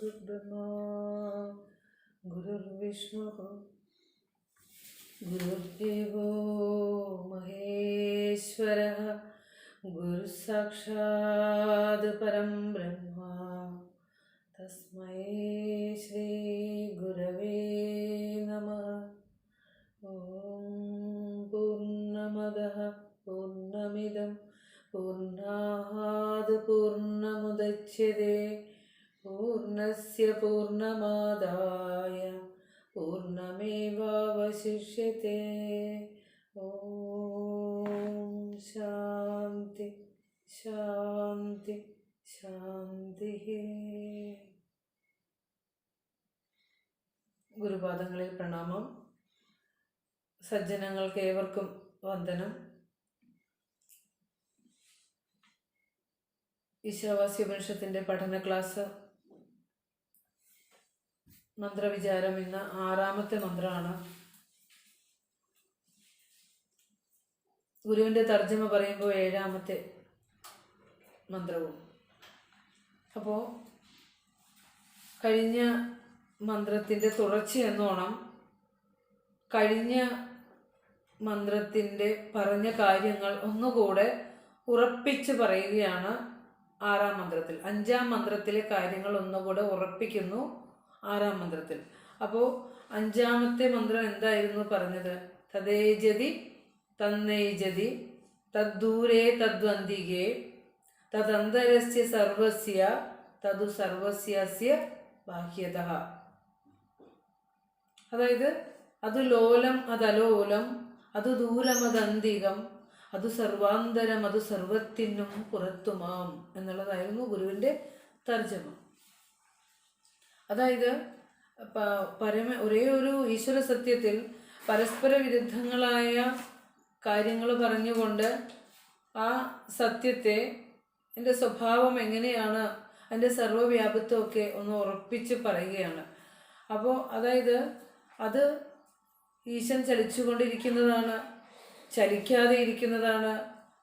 गुरुर्ब्रह्मा गुरुर्विष्णुः गुरुर्देवो महेश्वरः गुरुसाक्षात् परं ब्रह्म तस्मै श्री गुरवे नमः। ॐ पूर्णमदः पूर्णमिदं पूर्णात् पूर्णमुदच्यते पूर्णस्य पूर्णमादाय पूर्णमेवावशिष्यते। ॐ शान्ति शान्ति शान्तिः। ഗുരുപാദങ്ങളിൽ പ്രണാമം. സജ്ജനങ്ങൾക്ക് ഏവർക്കും വന്ദനം. ഈശാവാസ്യോപനിഷത്തിന്റെ പഠന ക്ലാസ് മന്ത്രവിചാരം ഇന്ന് 6ാമത്തെ മന്ത്രമാണ്. ഗുരുവിൻ്റെ തർജ്ജമ പറയുമ്പോൾ 7ാമത്തെ മന്ത്രവും. അപ്പോൾ കഴിഞ്ഞ മന്ത്രത്തിൻ്റെ തുടർച്ചയെന്നോണം കഴിഞ്ഞ മന്ത്രത്തിൻ്റെ പറഞ്ഞ കാര്യങ്ങൾ ഒന്നുകൂടെ ഉറപ്പിച്ച് പറയുകയാണ് 6ാം മന്ത്രത്തിൽ. 5ാം മന്ത്രത്തിലെ കാര്യങ്ങൾ ഒന്നുകൂടെ ഉറപ്പിക്കുന്നു 6ാം മന്ത്രത്തിൽ. അപ്പോൾ 5ാമത്തെ മന്ത്രം എന്തായിരുന്നു പറഞ്ഞത്? തദേജതി തന്നൈജതി തദ്ദൂരേ തദ്വന്തികേ തദന്തരസ്യ സർവസ്യ തദു സർവസ്യസ്യ ബാഹ്യതഃ. അതായത് അത് ലോലം അതലോലം അത് ദൂരം അതന്തികം അത് സർവാന്തരം അത് സർവത്തിനും പുറത്തുമാം എന്നുള്ളതായിരുന്നു ഗുരുവിൻ്റെ തർജ്ജമ. അതായത് ഒരേ ഒരു ഈശ്വര സത്യത്തിൽ പരസ്പര വിരുദ്ധങ്ങളായ കാര്യങ്ങൾ പറഞ്ഞുകൊണ്ട് ആ സത്യത്തെ എൻ്റെ സ്വഭാവം എങ്ങനെയാണ്, അതിൻ്റെ സർവ്വവ്യാപിത്വമൊക്കെ ഒന്ന് ഉറപ്പിച്ച് പറയുകയാണ്. അപ്പോൾ അതായത് അത് ഈശൻ ചലിച്ചുകൊണ്ടിരിക്കുന്നതാണ്, ചലിക്കാതെ ഇരിക്കുന്നതാണ്,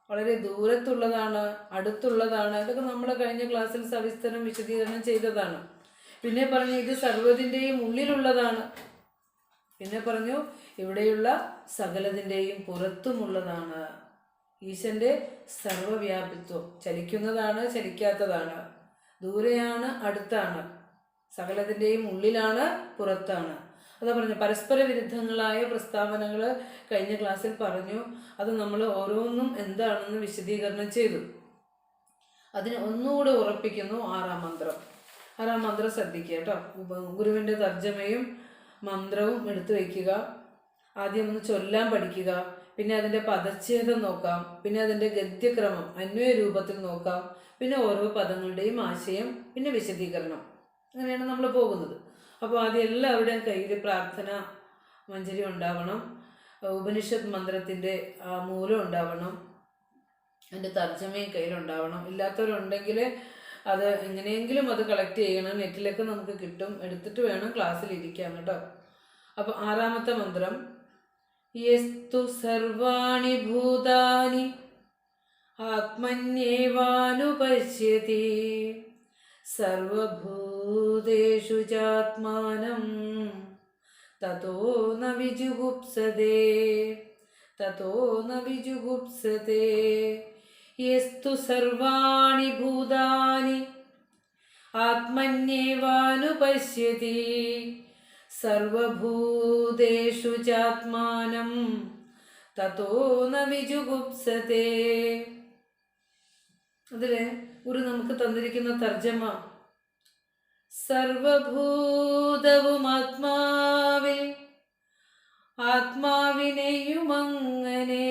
വളരെ ദൂരത്തുള്ളതാണ്, അടുത്തുള്ളതാണ്. ഇതൊക്കെ നമ്മൾ കഴിഞ്ഞ ക്ലാസ്സിൽ സവിസ്തരം വിശദീകരണം ചെയ്തതാണ്. പിന്നെ പറഞ്ഞു ഇത് സർവ്വതിൻ്റെയും ഉള്ളിലുള്ളതാണ്. പിന്നെ പറഞ്ഞു ഇവിടെയുള്ള സകലതിൻ്റെയും പുറത്തുമുള്ളതാണ്. ഈശൻ്റെ സർവ്വവ്യാപിത്വം ചലിക്കുന്നതാണ്, ചലിക്കാത്തതാണ്, ദൂരെയാണ്, അടുത്താണ്, സകലതിൻ്റെയും ഉള്ളിലാണ്, പുറത്താണ്. അതാ പറഞ്ഞു. പരസ്പര വിരുദ്ധങ്ങളായ പ്രസ്താവനകൾ കഴിഞ്ഞ ക്ലാസ്സിൽ പറഞ്ഞു. അത് നമ്മൾ ഓരോന്നും എന്താണെന്ന് വിശദീകരണം ചെയ്തു. അതിന് ഒന്നുകൂടെ ഉറപ്പിക്കുന്നു 6ാം മന്ത്രം. 6ാം മന്ത്രം ശ്രദ്ധിക്കുക കേട്ടോ. ഗുരുവിൻ്റെ തർജ്ജമയും മന്ത്രവും എടുത്തു വയ്ക്കുക. ആദ്യം ഒന്ന് ചൊല്ലാൻ പഠിക്കുക. പിന്നെ അതിൻ്റെ പദച്ഛേദം നോക്കാം. പിന്നെ അതിൻ്റെ ഗദ്യക്രമം അന്വയ രൂപത്തിൽ നോക്കാം. പിന്നെ ഓരോ പദങ്ങളുടെയും ആശയം, പിന്നെ വിശദീകരണം. അങ്ങനെയാണ് നമ്മൾ പോകുന്നത്. അപ്പോൾ ആദ്യം എല്ലാവരുടെയും കയ്യിൽ പ്രാർത്ഥന മഞ്ജരി ഉണ്ടാവണം. ഉപനിഷത്ത് മന്ത്രത്തിൻ്റെ മൂലം ഉണ്ടാവണം. അതിൻ്റെ തർജ്ജമയും കയ്യിലുണ്ടാവണം. ഇല്ലാത്തവരുണ്ടെങ്കിൽ അത് എങ്ങനെയെങ്കിലും അത് കളക്ട് ചെയ്യണം. നെറ്റിലൊക്കെ നമുക്ക് കിട്ടും. എടുത്തിട്ട് വേണം ക്ലാസ്സിൽ ഇരിക്കാൻ കേട്ടോ. അപ്പോൾ 6ാമത്തെ മന്ത്രം യസ്തു സർവാണി ഭൂതാനി ആത്മന്യേവാനുപശ്യതി സർവഭൂതേഷു ചാത്മാനം തതോ ന വിജുഗുപ്സതേ തതോ ന വിജുഗുപ്സതേ. യസ്തു സർവാണി ഭൂതാനി ആത്മന്യേവാനുപശ്യതി സർവഭൂതേഷു ചാത്മാനം തതോ ന വിജുഗുപ്സതേ. അതിൽ ഗുരു നമുക്ക് തന്നിരിക്കുന്ന തർജ്ജമ സർവഭൂതവും ആത്മാവിൽ ആത്മാവിനെയുമങ്ങനെ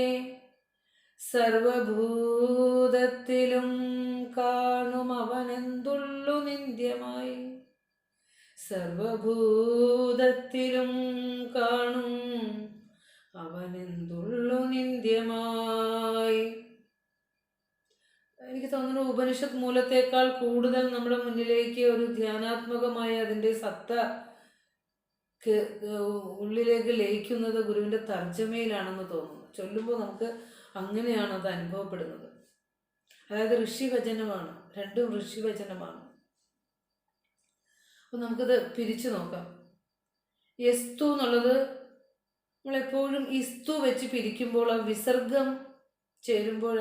സർവഭൂതത്തിലും കാണും അവനെന്തുള്ളു നിന്ദ്യമായി. സർവഭൂതത്തിലും കാണും അവനെന്തുള്ളു നിന്ദ്യമായി. എനിക്ക് തോന്നുന്നു ഉപനിഷത്ത് മൂലത്തേക്കാൾ കൂടുതൽ നമ്മുടെ മുന്നിലേക്ക് ഒരു ധ്യാനാത്മകമായ അതിൻ്റെ സത്ത ഉള്ളിലേക്ക് ലയിക്കുന്നത് ഗുരുവിൻ്റെ തർജ്ജമയിലാണെന്ന് തോന്നുന്നു. ചൊല്ലുമ്പോൾ നമുക്ക് അങ്ങനെയാണ് അത് അനുഭവപ്പെടുന്നത്. അതായത് ഋഷിവചനമാണ്, രണ്ടും ഋഷിവചനമാണ്. അപ്പം നമുക്കിത് പിരിച്ചു നോക്കാം. എസ്തു എന്നുള്ളത് നമ്മളെപ്പോഴും ഇസ്തു വെച്ച് പിരിക്കുമ്പോൾ വിസർഗം ചേരുമ്പോൾ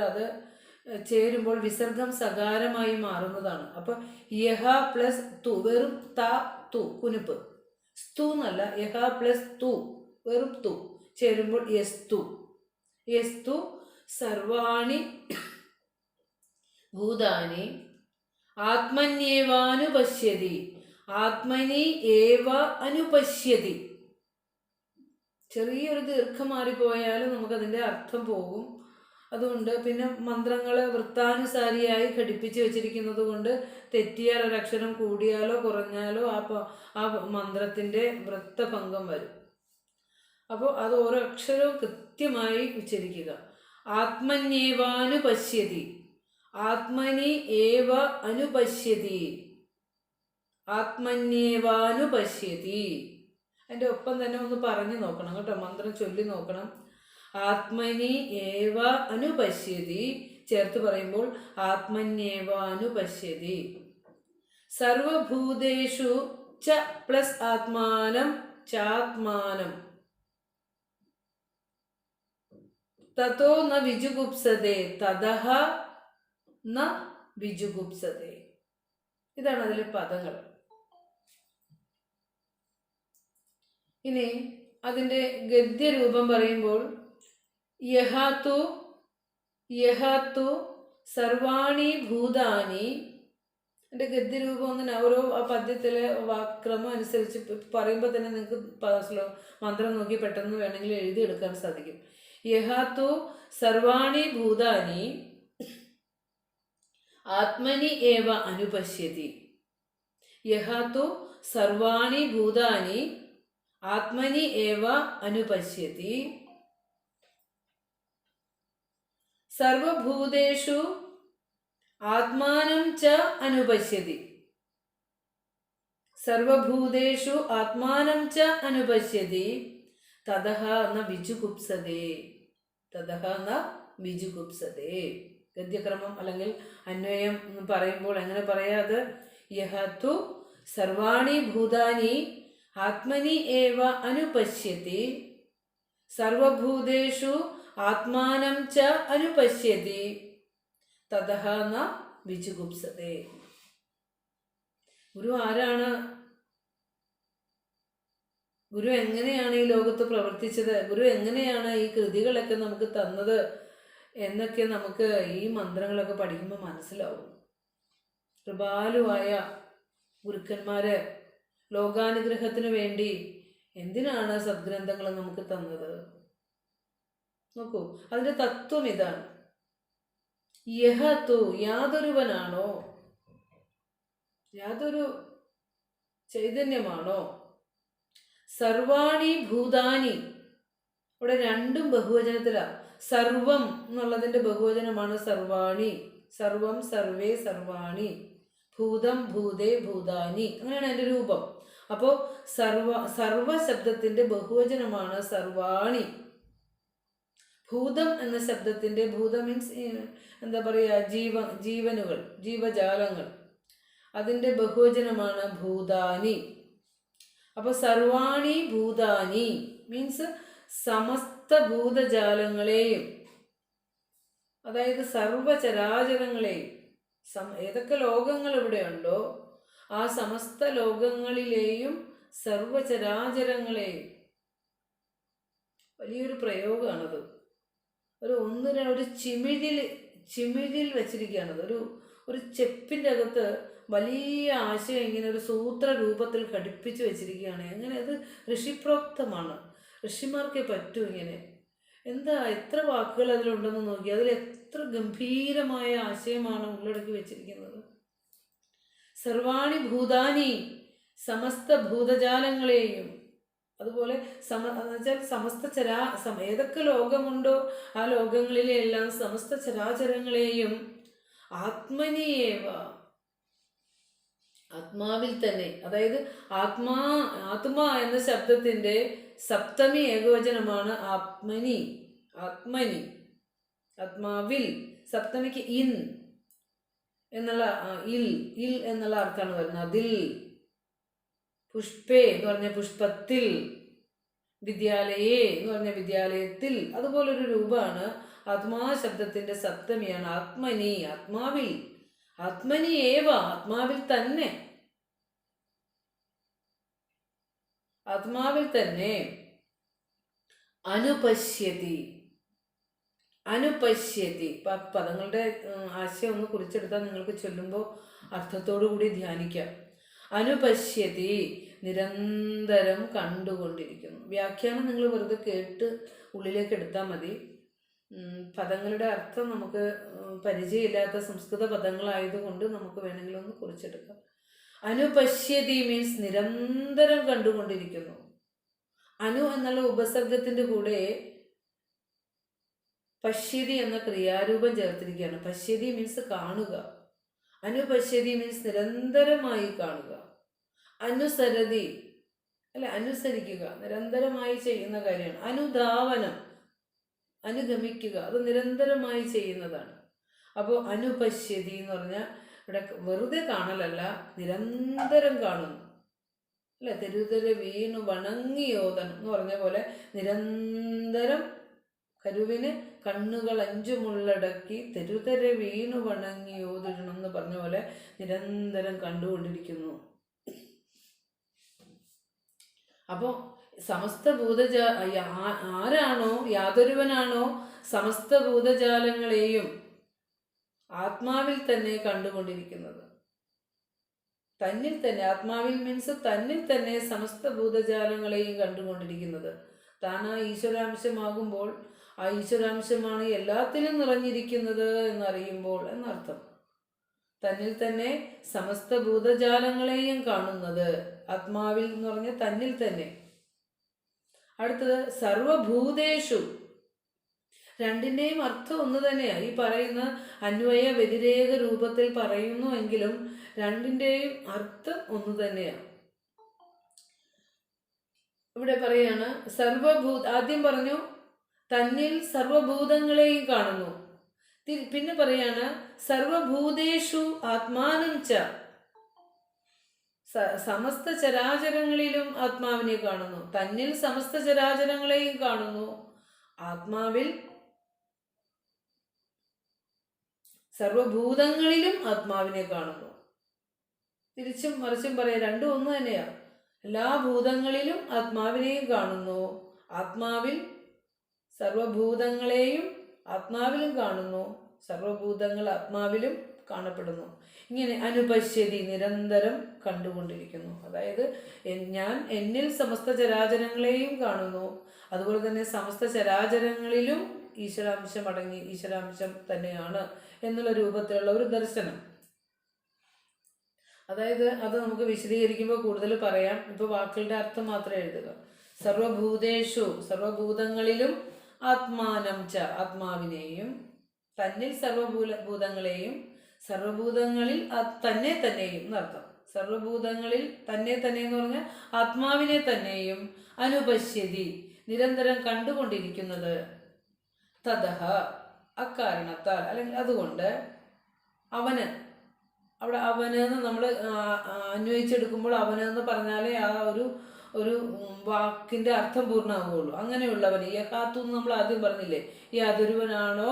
വിസർഗം സകാരമായി മാറുന്നതാണ്. അപ്പോൾ യഹ പ്ലസ് തു വെറും ത തു കുനിപ്പ്. സ്തു എന്നല്ല, യഹ പ്ലസ് തു വെറും തു ചേരുമ്പോൾ എസ്തു. എസ്തു സർവാണി ഭൂതാനി ആത്മന്യേവാനുപശ്യതി. ആത്മനി ഏവ അനുപശ്യതി. ചെറിയൊരു ദീർഘം മാറിപ്പോയാലും നമുക്കതിൻ്റെ അർത്ഥം പോകും. അതുകൊണ്ട് പിന്നെ മന്ത്രങ്ങൾ വൃത്താനുസാരിയായി ഘടിപ്പിച്ച് വെച്ചിരിക്കുന്നത് കൊണ്ട് തെറ്റിയാൽ ഒരക്ഷരം കൂടിയാലോ കുറഞ്ഞാലോ ആ മന്ത്രത്തിൻ്റെ വൃത്തഭംഗം വരും. അപ്പോൾ അത് ഓരോ അക്ഷരവും കൃത്യമായി ഉച്ചരിക്കുക. ആത്മന്യേവാനുപശ്യതി. ആത്മനി ഏവ അനുപശ്യതി. ആത്മന്യേവാനുപശ്യതി. അതിൻ്റെ ഒപ്പം തന്നെ ഒന്ന് പറഞ്ഞു നോക്കണം കേട്ടോ, മന്ത്രം ചൊല്ലി നോക്കണം. ആത്മനി ഏവ അനുപശ്യതി ചേർത്ത് പറയുമ്പോൾ ആത്മന്യേവാനുപശ്യതി. സർവഭൂതേഷു ച പ്ലസ് ആത്മാനം ചാത്മാനം തതോ ന വിജുഗുപ്സതേ തതഃ ന വിജുഗുപ്സതേ. ഇതാണ് അതിലെ പദങ്ങൾ. ഇനി അതിൻ്റെ ഗദ്യരൂപം പറയുമ്പോൾ യഹാത്തു സർവാണി ഭൂതാനി. എൻ്റെ ഗദ്യരൂപം ഒന്ന് ഓരോ ആ പദ്യത്തിലെ ക്രമം അനുസരിച്ച് പറയുമ്പോൾ തന്നെ നിങ്ങൾക്ക് മന്ത്രം നോക്കി പെട്ടെന്ന് വേണമെങ്കിൽ എഴുതിയെടുക്കാൻ സാധിക്കും. യഹാത്തു സർവാണി ഭൂതാനി ആത്മനി ഏവ അനുപശ്യതി. യഹാത്തു സർവാണി ഭൂതാനി ആത്മനി ഏവ അനുപശ്യതി. സർവഭൂതേഷു ആത്മാനം ച അനുപശ്യതി. സർവഭൂതേഷു ആത്മാനം ച അനുപശ്യതി. തതഃ ന വിജുഗുപ്സതേ. തതഃ ന വിജുഗുപ്സതേ. ഗദ്യക്രമം അല്ലെങ്കിൽ അന്വയം പറയുമ്പോൾ എങ്ങനെ പറയാത്? യഹതു സർവാണി ഭൂതാനി ആത്മനി ഏവ അനുപശ്യതി. സർവഭൂതേഷു ആത്മാനം ച അനുപശ്യതി. തതഃ ന വിജുഗുപ്സതേ. ഗുരു ആരാണ്? ഗുരു എങ്ങനെയാണ് ഈ ലോകത്ത് പ്രവർത്തിച്ചത്? ഗുരു എങ്ങനെയാണ് ഈ കൃതികളൊക്കെ നമുക്ക് തന്നത് എന്നൊക്കെ നമുക്ക് ഈ മന്ത്രങ്ങളൊക്കെ പഠിക്കുമ്പോൾ മനസ്സിലാവും. കൃപാലുവായ ഗുരുക്കന്മാര് ലോകാനുഗ്രഹത്തിന് വേണ്ടി എന്തിനാണ് സദ്ഗ്രന്ഥങ്ങൾ നമുക്ക് തന്നത്? നോക്കൂ, അതിൻ്റെ തത്വം ഇതാണ്. യഹതു യാതൊരുവനാണോ, യാതൊരു ചൈതന്യമാണോ, സർവാണി ഭൂതാനി. ഇവിടെ രണ്ടും ബഹുവചനത്തിലാണ്. സർവം എന്നുള്ളതിൻ്റെ ബഹുവചനമാണ് സർവാണി. സർവം സർവേ സർവാണി. ഭൂതം ഭൂതേ ഭൂതാനി. അങ്ങനെയാണ് അതിൻ്റെ രൂപം. അപ്പോൾ സർവ ശബ്ദത്തിൻ്റെ ബഹുവചനമാണ് സർവാണി. ഭൂതം എന്ന ശബ്ദത്തിൻ്റെ, ഭൂതം മീൻസ് എന്താ പറയുക, ജീവനുകൾ, ജീവജാലങ്ങൾ, അതിൻ്റെ ബഹുവചനമാണ് ഭൂതാനി. അപ്പോൾ സർവാണി ഭൂതാനി മീൻസ് സമസ്ത ഭൂതജാലങ്ങളെയും, അതായത് സർവചരാചരങ്ങളെയും, ഏതൊക്കെ ലോകങ്ങൾ ഇവിടെ ഉണ്ടോ ആ സമസ്ത ലോകങ്ങളിലെയും സർവചരാചരങ്ങളെയും. വലിയൊരു പ്രയോഗമാണത്. ഒരു ചിമിഴിൽ വെച്ചിരിക്കുകയാണത്. ഒരു ചെപ്പിൻ്റെ അകത്ത് വലിയ ആശയം ഇങ്ങനെ ഒരു സൂത്ര രൂപത്തിൽ ഘടിപ്പിച്ച് വെച്ചിരിക്കുകയാണ്. എങ്ങനെ? അത് ഋഷിപ്രോക്തമാണ്. ഋഷിമാർക്കേ പറ്റൂ ഇങ്ങനെ. എത്ര വാക്കുകൾ അതിലുണ്ടെന്ന് നോക്കി. അതിൽ എത്ര ഗംഭീരമായ ആശയമാണ് ഉള്ളടക്കി വെച്ചിരിക്കുന്നത്. സർവാണി ഭൂതാനി സമസ്ത ഭൂതജാലങ്ങളെയും, അതുപോലെ എന്നുവെച്ചാൽ സമസ്ത ഏതൊക്കെ ലോകമുണ്ടോ ആ ലോകങ്ങളിലെ എല്ലാം സമസ്ത ചരാചരങ്ങളെയും ആത്മനിയേവ, ആത്മാവിൽ തന്നെ. അതായത് ആത്മാ എന്ന ശബ്ദത്തിൻ്റെ സപ്തമി ഏകവചനമാണ് ആത്മനി. ആത്മനി, ആത്മാവിൽ. സപ്തമിക്ക് ഇൻ എന്നുള്ള ഇൽ എന്നുള്ള അർത്ഥമാണ് വരുന്നത്. അതിൽ പുഷ്പേ എന്ന് പറഞ്ഞ പുഷ്പത്തിൽ, വിദ്യാലയേ എന്ന് പറഞ്ഞ വിദ്യാലയത്തിൽ, അതുപോലൊരു രൂപമാണ്. ആത്മാ ശബ്ദത്തിന്റെ സപ്തമിയാണ്. ആത്മനി, ആത്മാവിൽ, ആത്മനി ഏവ, ആത്മാവിൽ തന്നെ, ആത്മാവിൽ തന്നെ. അനുപശ്യതി, അനുപശ്യതി. പദങ്ങളുടെ ആശയം ഒന്ന് കുറിച്ചെടുത്താൽ നിങ്ങൾക്ക് ചൊല്ലുമ്പോൾ അർത്ഥത്തോടു കൂടി ധ്യാനിക്കാം. അനുപശ്യതി, നിരന്തരം കണ്ടുകൊണ്ടിരിക്കുന്നു. വ്യാഖ്യാനം നിങ്ങൾ വെറുതെ കേട്ട് ഉള്ളിലേക്ക് എടുത്താൽ മതി. പദങ്ങളുടെ അർത്ഥം നമുക്ക് പരിചയമില്ലാത്ത സംസ്കൃത പദങ്ങളായതുകൊണ്ട് നമുക്ക് വേണമെങ്കിൽ ഒന്ന് കുറിച്ചെടുക്കാം. അനുപശ്യതി മീൻസ് നിരന്തരം കണ്ടുകൊണ്ടിരിക്കുന്നു. അനു എന്നുള്ള ഉപസർഗത്തിന്റെ കൂടെ പശ്യതി എന്ന ക്രിയാരൂപം ചേർത്തിരിക്കുകയാണ്. പശ്യതി മീൻസ് കാണുക, അനുപശ്യതി മീൻസ് നിരന്തരമായി കാണുക. അനുസരതി അല്ലെ, അനുസരിക്കുക, നിരന്തരമായി ചെയ്യുന്ന കാര്യമാണ്. അനുധാവനം, അനുഗമിക്കുക, അത് നിരന്തരമായി ചെയ്യുന്നതാണ്. അപ്പോൾ അനുപശ്യതി എന്ന് പറഞ്ഞാൽ ഇവിടെ വെറുതെ കാണലല്ല, നിരന്തരം കാണുന്നു അല്ലെ. തെരുതര വീണു വണങ്ങിയോദനം എന്ന് പറഞ്ഞ പോലെ നിരന്തരം കരുവിന് കണ്ണുകൾ അഞ്ചുമുള്ളടക്കി തെരുതര വീണു വണങ്ങിയോതിടണം എന്ന് പറഞ്ഞ പോലെ നിരന്തരം കണ്ടുകൊണ്ടിരിക്കുന്നു. അപ്പോൾ സമസ്ത ആരാണോ, യാതൊരുവനാണോ സമസ്ത ഭൂതജാലങ്ങളെയും ആത്മാവിൽ തന്നെ കണ്ടുകൊണ്ടിരിക്കുന്നത്, തന്നിൽ തന്നെ, ആത്മാവിൽ മീൻസ് തന്നിൽ തന്നെ സമസ്ത ഭൂതജാലങ്ങളെയും കണ്ടുകൊണ്ടിരിക്കുന്നത്. താൻ ആ ഈശ്വരാംശമാകുമ്പോൾ ആ ഈശ്വരാംശമാണ് എല്ലാത്തിലും നിറഞ്ഞിരിക്കുന്നത് എന്നറിയുമ്പോൾ എന്നർത്ഥം. തന്നിൽ തന്നെ സമസ്ത ഭൂതജാലങ്ങളെയും കാണുന്നത്, ആത്മാവിൽ എന്ന് പറഞ്ഞ തന്നിൽ തന്നെ. അടുത്തത് സർവഭൂതേഷു. രണ്ടിൻ്റെയും അർത്ഥം ഒന്ന് തന്നെയാണ്. ഈ പറയുന്ന അന്വയ വ്യതിരേക രൂപത്തിൽ പറയുന്നു എങ്കിലും രണ്ടിൻ്റെയും അർത്ഥം ഒന്ന് തന്നെയാണ്. ഇവിടെ പറയാണ് ആദ്യം പറഞ്ഞു തന്നിൽ സർവഭൂതങ്ങളെയും കാണുന്നു. പിന്നെ പറയാണ് സർവഭൂതേഷു ആത്മാനം ച, സമസ്ത ചരാചരങ്ങളിലും ആത്മാവിനെ കാണുന്നു. തന്നിൽ സമസ്ത ചരാചരങ്ങളെയും കാണുന്നു, ആത്മാവിൽ സർവഭൂതങ്ങളിലും ആത്മാവിനെ കാണുന്നു. തിരിച്ചും മറിച്ചും പറയാം, രണ്ടും ഒന്ന് തന്നെയാണ്. എല്ലാ ഭൂതങ്ങളിലും ആത്മാവിനെയും കാണുന്നു, ആത്മാവിൽ സർവഭൂതങ്ങളെയും ആത്മാവിലും കാണുന്നു, സർവഭൂതങ്ങൾ ആത്മാവിലും കാണപ്പെടുന്നു. ഇങ്ങനെ അനുപശ്യതി, നിരന്തരം കണ്ടുകൊണ്ടിരിക്കുന്നു. അതായത് ഞാൻ എന്നിൽ സമസ്ത ചരാചരങ്ങളെയും കാണുന്നു, അതുപോലെ തന്നെ സമസ്ത ചരാചരങ്ങളിലും ഈശ്വരാംശം അടങ്ങി, ഈശ്വരാംശം തന്നെയാണ് എന്നുള്ള രൂപത്തിലുള്ള ഒരു ദർശനം. അതായത് അത് നമുക്ക് വിശദീകരിക്കുമ്പോൾ കൂടുതൽ പറയാം. ഇപ്പോൾ വാക്കുകളുടെ അർത്ഥം മാത്രം എഴുതുക. സർവഭൂതേഷു, സർവഭൂതങ്ങളിലും ആത്മാനം ച, ആത്മാവിനെയും, തന്നിൽ സർവഭൂതങ്ങളെയും, സർവഭൂതങ്ങളിൽ തന്നെ തന്നെയും എന്നർത്ഥം. സർവഭൂതങ്ങളിൽ തന്നെ തന്നെ എന്ന് പറഞ്ഞാൽ ആത്മാവിനെ തന്നെയും അനുപശ്യതി, നിരന്തരം കണ്ടുകൊണ്ടിരിക്കുന്നത്. തതഹ, അക്കാരണത്താൽ അല്ലെങ്കിൽ അതുകൊണ്ട്, അവന്, അവിടെ അവന് എന്ന് നമ്മൾ അന്വയിച്ചെടുക്കുമ്പോൾ അവന് എന്ന് പറഞ്ഞാലേ ആ ഒരു വാക്കിൻ്റെ അർത്ഥം പൂർണ്ണമാവുകയുള്ളൂ. അങ്ങനെയുള്ളവൻ, ഈ യഥാത്തു എന്ന് നമ്മൾ ആദ്യം പറഞ്ഞില്ലേ, ഈ അതൊരുവനാണോ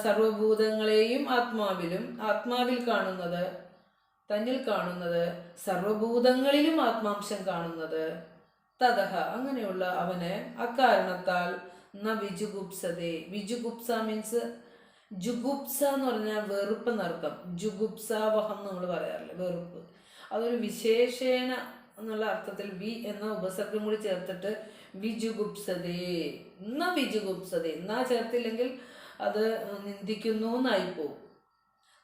സർവഭൂതങ്ങളെയും ആത്മാവിൽ കാണുന്നത്, തന്നിൽ കാണുന്നത്, സർവഭൂതങ്ങളിലും ആത്മാംശം കാണുന്നത്. തതഹ, അങ്ങനെയുള്ള അവന് അക്കാരണത്താൽ ന വിജുഗുപ്സതേ. വിജുഗുപ്സ മീൻസ് ജുഗുപ്സ എന്ന് പറഞ്ഞാൽ വെറുപ്പ് എന്നർത്ഥം. ജുഗുപ്സാവഹം നമ്മൾ പറയാറില്ലേ, വെറുപ്പ്. അതൊരു വിശേഷേണ എന്നുള്ള അർത്ഥത്തിൽ വി എന്ന ഉപസർഗം കൂടി ചേർത്തിട്ട് വിജുഗുപ്സതേ, ന വിജുഗുപ്സതേ. എന്നാ ചേർത്തില്ലെങ്കിൽ അത് നിന്ദിക്കുന്നു എന്നായിപ്പോവും.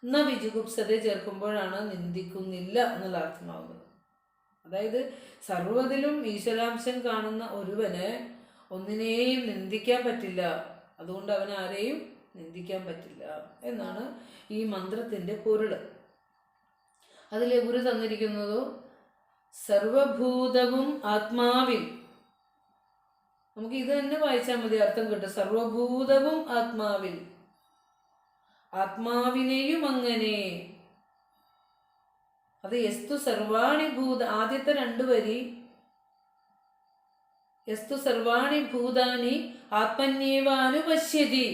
ന വിജുഗുപ്സതേ ചേർക്കുമ്പോഴാണ് നിന്ദിക്കുന്നില്ല എന്നുള്ള അർത്ഥമാകുന്നത്. അതായത് സർവ്വതിലും ഈശ്വരാംശം കാണുന്ന ഒരുവന് ഒന്നിനെയും നിന്ദിക്കാൻ പറ്റില്ല, അതുകൊണ്ട് അവൻ ആരെയും നിന്ദിക്കാൻ പറ്റില്ല എന്നാണ് ഈ മന്ത്രത്തിൻ്റെ പൊരുൾ. അതിലെ ഗുരു തന്നിരിക്കുന്നതോ സർവഭൂതവും ആത്മാവിൽ. നമുക്ക് ഇത് തന്നെ വായിച്ചാൽ മതി, അർത്ഥം കിട്ടും. സർവഭൂതവും ആത്മാവിൽ, ആത്മാവിനെയും അങ്ങനെ, അത് യസ്തു സർവാണി ഭൂത, ആദ്യത്തെ 2 വരി യസ്തു സർവാണി ഭൂതാനി ആത്മന്യേവാനുപശ്യതി.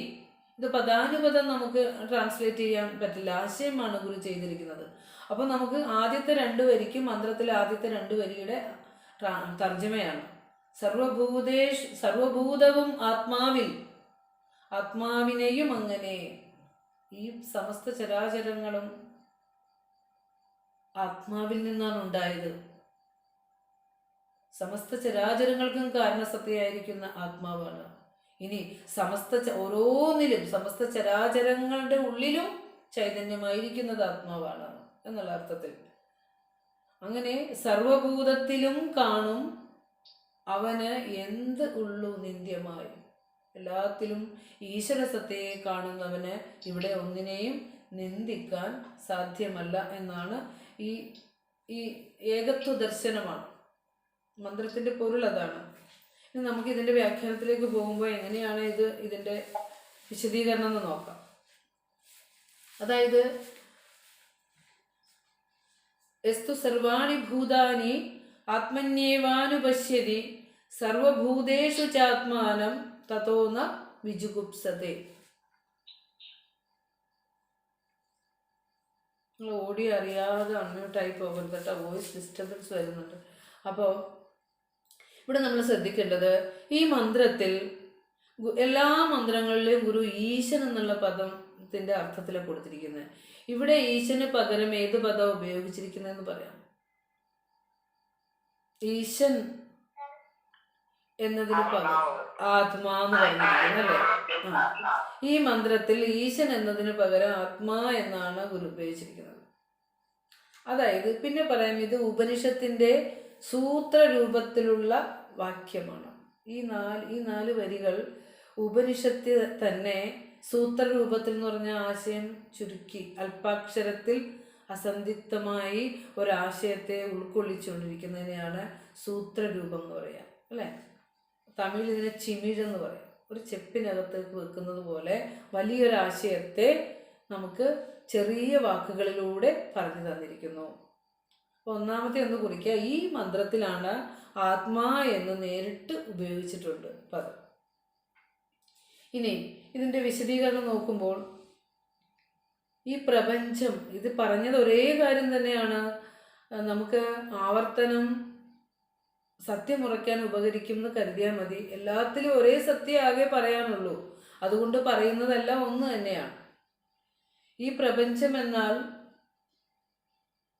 ഇത് പദാനുപദം നമുക്ക് ട്രാൻസ്ലേറ്റ് ചെയ്യാൻ പറ്റില്ല, ആശയമാണ് ഗുരു ചെയ്തിരിക്കുന്നത്. അപ്പോൾ നമുക്ക് ആദ്യത്തെ 2 വരിക്ക് മന്ത്രത്തിലെ ആദ്യത്തെ 2 വരിയുടെ തർജ്ജമയാണ്. സർവഭൂതവും ആത്മാവിൽ, ആത്മാവിനെയും അങ്ങനെ, ഈ സമസ്ത ചരാചരങ്ങളും ആത്മാവിൽ നിന്നാണ് ഉണ്ടായത്. സമസ്ത ചരാചരങ്ങൾക്കും കാരണസത്തയായിരിക്കുന്ന ആത്മാവാണ്. ഇനി ഓരോന്നിലും സമസ്ത ചരാചരങ്ങളുടെ ഉള്ളിലും ചൈതന്യമായിരിക്കുന്നത് ആത്മാവാണ് എന്നുള്ള അർത്ഥത്തിൽ. അങ്ങനെ സർവഭൂതത്തിലും കാണും അവന് എന്ത് ഉള്ളു നിന്ദ്യമായി. എല്ലാത്തിലും ഈശ്വരസത്തയെ കാണുന്നവന് ഇവിടെ ഒന്നിനെയും നിന്ദിക്കാൻ സാധ്യമല്ല എന്നാണ് ഈ ഏകത്വ ദർശനമാണ്. മന്ത്രത്തിൻ്റെ പൊരുൾ അതാണ്. ഇനി നമുക്ക് ഇതിൻ്റെ വ്യാഖ്യാനത്തിലേക്ക് പോകുമ്പോൾ എങ്ങനെയാണ് ഇതിൻ്റെ വിശദീകരണം എന്ന് നോക്കാം. അതായത് യസ്തു സർവാണി ഭൂതാനി ആത്മന്യേവാനുപശ്യതി സർവഭൂതേഷു ചാത്മാനം തതോ ന വിജുഗുപ്സതേ. നിങ്ങൾ ഓഡിയോ അറിയാതെ അൺമ്യൂട്ടായി പോകരുത് കേട്ടോ, വോയിസ് ഡിസ്റ്റർബൻസ് വരുന്നുണ്ട്. അപ്പോൾ ഇവിടെ നമ്മൾ ശ്രദ്ധിക്കേണ്ടത്, ഈ മന്ത്രത്തിൽ എല്ലാ മന്ത്രങ്ങളിലും ഗുരു ഈശൻ എന്നുള്ള പദത്തിൻ്റെ അർത്ഥത്തിലാണ് കൊടുത്തിരിക്കുന്നത്. ഇവിടെ ഈശന് പകരം ഏത് പദം ഉപയോഗിച്ചിരിക്കുന്നതെന്ന് പറയാം. ഈശൻ എന്നതിന് പകരം ആത്മാന്ന് പറഞ്ഞിരിക്കുന്നത് അല്ലേ? ഈ മന്ത്രത്തിൽ ഈശൻ എന്നതിന് പകരം ആത്മാ എന്നാണ് ഗുരു ഉപയോഗിച്ചിരിക്കുന്നത്. അതായത് പിന്നെ പറയാം, ഇത് ഉപനിഷത്തിന്റെ സൂത്രരൂപത്തിലുള്ള വാക്യമാണ്. ഈ നാല് വരികൾ ഉപനിഷത്തിൽ തന്നെ സൂത്രരൂപത്തിൽ എന്ന് പറഞ്ഞ ആശയം ചുരുക്കി അല്പാക്ഷരത്തിൽ അസന്ധിഗ്ധമായി ഒരാശയത്തെ ഉൾക്കൊള്ളിച്ചുകൊണ്ടിരിക്കുന്നതിനെയാണ് സൂത്രരൂപം എന്ന് പറയാം അല്ലേ? തമിഴിൽ ഇതിനെ ചിമിഴെന്ന് പറയാം. ഒരു ചെപ്പിനകത്തേക്ക് വെക്കുന്നത് പോലെ വലിയൊരാശയത്തെ നമുക്ക് ചെറിയ വാക്കുകളിലൂടെ പറഞ്ഞു തന്നിരിക്കുന്നു. ഒന്നാമത്തെ ഒന്ന് കുറിക്കുക, ഈ മന്ത്രത്തിലാണ് ആത്മാ എന്ന് നേരിട്ട് ഉപയോഗിച്ചിട്ടുണ്ട് പദം. ഇനി ഇതിൻ്റെ വിശദീകരണം നോക്കുമ്പോൾ ഈ പ്രപഞ്ചം, ഇത് പറഞ്ഞത് ഒരേ കാര്യം തന്നെയാണ്. നമുക്ക് ആവർത്തനം സത്യമുറയ്ക്കാൻ ഉപകരിക്കും എന്ന് കരുതിയാൽ മതി. എല്ലാത്തിലും ഒരേ സത്യം ആകെ പറയാനുള്ളൂ, അതുകൊണ്ട് പറയുന്നതെല്ലാം ഒന്ന് തന്നെയാണ്. ഈ പ്രപഞ്ചം എന്നാൽ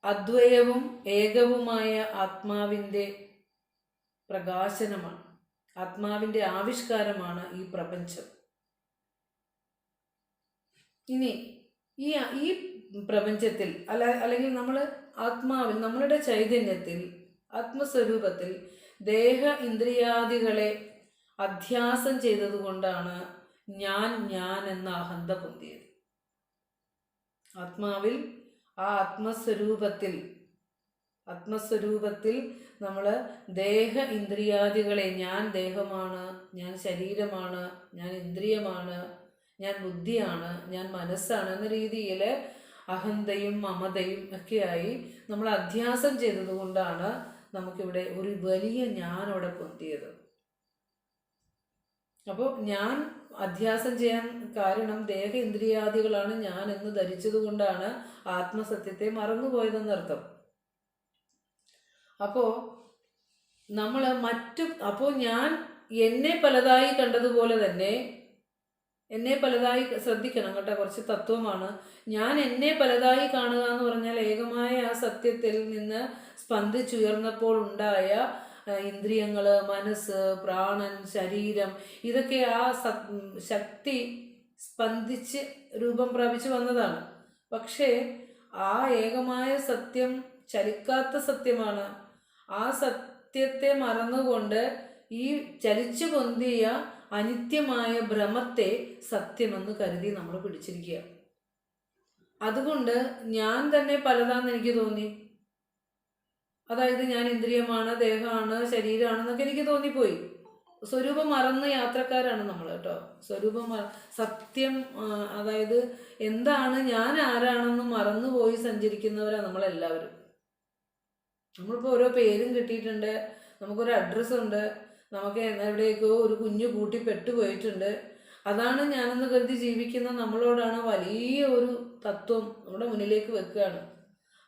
അദ്വയവും ഏകവുമായ ആത്മാവിൻ്റെ പ്രകാശനമാണ്, ആത്മാവിൻ്റെ ആവിഷ്കാരമാണ് ഈ പ്രപഞ്ചം. ഇനി ഈ പ്രപഞ്ചത്തിൽ അല്ലെങ്കിൽ നമ്മൾ ആത്മാവിൽ, നമ്മളുടെ ചൈതന്യത്തിൽ, ആത്മസ്വരൂപത്തിൽ ദേഹ ഇന്ദ്രിയാദികളെ അധ്യാസം ചെയ്തതുകൊണ്ടാണ് ഞാൻ എന്ന അഹന്ത പൊന്തിയത്. ആത്മാവിൽ, ആ ആത്മസ്വരൂപത്തിൽ നമ്മൾ ദേഹ ഇന്ദ്രിയാദികളെ, ഞാൻ ദേഹമാണ്, ഞാൻ ശരീരമാണ്, ഞാൻ ഇന്ദ്രിയമാണ്, ഞാൻ ബുദ്ധിയാണ്, ഞാൻ മനസ്സാണ് എന്ന രീതിയിൽ അഹന്തയും മമതയും ഒക്കെയായി നമ്മൾ അധ്യാസം ചെയ്തതുകൊണ്ടാണ് നമുക്കിവിടെ ഒരു വലിയ ഞാനവിടെ പൊന്തിയത്. അപ്പോൾ ഞാൻ അധ്യാസം ചെയ്യാൻ കാരണം ദേഹ ഇന്ദ്രിയാദികളാണ് ഞാൻ എന്ന് ധരിച്ചത് കൊണ്ടാണ് ആത്മസത്യത്തെ മറന്നുപോയതെന്നർത്ഥം. അപ്പോൾ അപ്പോൾ ഞാൻ എന്നെ പലതായി കണ്ടതുപോലെ തന്നെ, എന്നെ പലതായി, ശ്രദ്ധിക്കണം കേട്ടോ, കുറച്ച് തത്വമാണ്. ഞാൻ എന്നെ പലതായി കാണുക എന്ന് പറഞ്ഞാൽ ഏകമായ ആ സത്യത്തിൽ നിന്ന് സ്പന്ദിച്ചുയർന്നപ്പോൾ ഉണ്ടായ ഇന്ദ്രിയങ്ങൾ, മനസ്സ്, പ്രാണൻ, ശരീരം, ഇതൊക്കെ ആ ശക്തി സ്പന്ദിച്ച് രൂപം പ്രാപിച്ചു വന്നതാണ്. പക്ഷേ ആ ഏകമായ സത്യം ചലിക്കാത്ത സത്യമാണ്. ആ സത്യത്തെ മറന്നുകൊണ്ട് ഈ ചലിച്ചു പൊന്തിയ അനിത്യമായ ഭ്രമത്തെ സത്യമെന്ന് കരുതി നമ്മൾ പിടിച്ചിരിക്കുക. അതുകൊണ്ട് ഞാൻ തന്നെ പലതാന്ന് എനിക്ക് തോന്നി. അതായത് ഞാൻ ഇന്ദ്രിയമാണ്, ദേഹമാണ്, ശരീരമാണെന്നൊക്കെ എനിക്ക് തോന്നിപ്പോയി. സ്വരൂപം മറന്ന് യാത്രക്കാരാണ് നമ്മൾ കേട്ടോ. സത്യം, അതായത് എന്താണ്, ഞാൻ ആരാണെന്ന് മറന്നുപോയി സഞ്ചരിക്കുന്നവരാണ് നമ്മളെല്ലാവരും. നമ്മളിപ്പോൾ ഓരോ പേരും കിട്ടിയിട്ടുണ്ട്, നമുക്കൊരു അഡ്രസ്സുണ്ട്, നമുക്ക് എവിടെയൊക്കെയോ ഒരു കുഞ്ഞു കൂട്ടി പെട്ടുപോയിട്ടുണ്ട്. അതാണ് ഞാനെന്ന് കരുതി ജീവിക്കുന്ന നമ്മളോടാണ് വലിയ ഒരു തത്വം നമ്മുടെ മുന്നിലേക്ക് വെക്കുകയാണ്.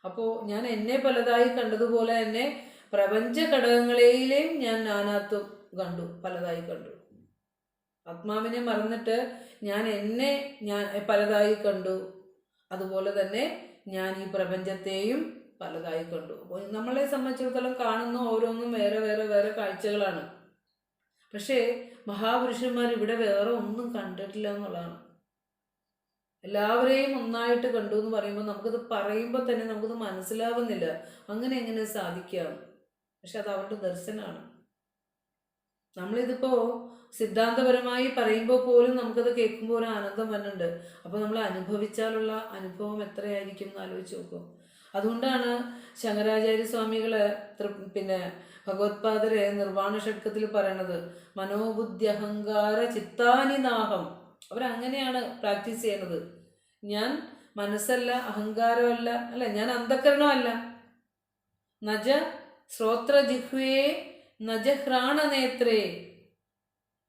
അപ്പോൾ ഞാൻ എന്നെ പലതായി കണ്ടതുപോലെ തന്നെ പ്രപഞ്ച ഘടകങ്ങളെയും ഞാൻ നാനാത്വം കണ്ടു, പലതായി കണ്ടു. ആത്മാവിനെ മറന്നിട്ട് ഞാൻ പലതായി കണ്ടു. അതുപോലെ തന്നെ ഞാൻ ഈ പ്രപഞ്ചത്തെയും പലതായി കണ്ടു. അപ്പോൾ നമ്മളെ സംബന്ധിച്ചിടത്തോളം കാണുന്ന ഓരോന്നും വേറെ വേറെ വേറെ കാഴ്ചകളാണ്. പക്ഷേ മഹാപുരുഷന്മാർ ഇവിടെ വേറെ ഒന്നും കണ്ടിട്ടില്ല എന്നുള്ളതാണ്. എല്ലാവരെയും ഒന്നായിട്ട് കണ്ടു എന്ന് പറയുമ്പോൾ നമുക്കത് പറയുമ്പോൾ തന്നെ നമുക്കത് മനസ്സിലാവുന്നില്ല, അങ്ങനെ എങ്ങനെ സാധിക്കാം. പക്ഷെ അത് അവരുടെ ദർശനമാണ്. നമ്മളിതിപ്പോൾ സിദ്ധാന്തപരമായി പറയുമ്പോൾ പോലും നമുക്കത് കേൾക്കുമ്പോൾ ഒരു ആനന്ദം വരുന്നുണ്ട്. അപ്പോൾ നമ്മൾ അനുഭവിച്ചാലുള്ള അനുഭവം എത്രയായിരിക്കും എന്ന് ആലോചിച്ച് നോക്കും. അതുകൊണ്ടാണ് ശങ്കരാചാര്യ സ്വാമികൾ ഭഗവത്പാദരെ നിർവാണ ഷഡ്കത്തിൽ പറയണത് മനോബുദ്ധി അഹങ്കാര ചിത്താനിനാഹം. അവരങ്ങനെയാണ് പ്രാക്ടീസ് ചെയ്യുന്നത്. ഞാൻ മനസ്സല്ല, അഹങ്കാരമല്ല, അല്ല ഞാൻ അന്ധകരണമല്ല. നജ ശ്രോത്ര ജിഹ്വേ നജ ഹ്രാണനേത്രേ.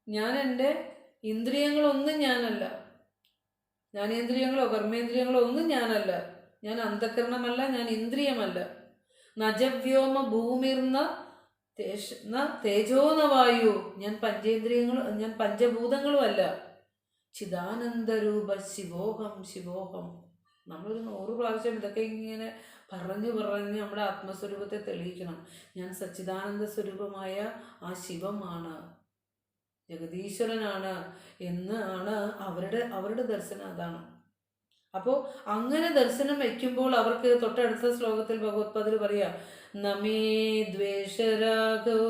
ഞാൻ എൻ്റെ ഇന്ദ്രിയങ്ങളൊന്നും ഞാനല്ല, ജ്ഞാനേന്ദ്രിയങ്ങളോ കർമ്മേന്ദ്രിയങ്ങളോ ഒന്നും ഞാനല്ല. ഞാൻ അന്ധകരണമല്ല, ഞാൻ ഇന്ദ്രിയമല്ല. നജവ്യോമ ഭൂമിർന്ന തേജോനവായു. ഞാൻ ഞാൻ പഞ്ചഭൂതങ്ങളും അല്ല. ചിദാനന്ദരൂപ ശിവോഹം ശിവോഹം. നമ്മളൊരു 100 പ്രാവശ്യം ഇതൊക്കെ ഇങ്ങനെ പറഞ്ഞ് നമ്മുടെ ആത്മസ്വരൂപത്തെ തെളിയിക്കണം. ഞാൻ സച്ചിദാനന്ദ സ്വരൂപമായ ആ ശിവമാണ്, ജഗദീശ്വരനാണ് എന്ന് ആണ് അവരുടെ ദർശനം. അതാണ്. അപ്പോൾ അങ്ങനെ ദർശനം വയ്ക്കുമ്പോൾ അവർക്ക് തൊട്ടടുത്ത ശ്ലോകത്തിൽ ഭഗവത്പാദർ പറയാ, നമേ ദ്വേഷരാഗോ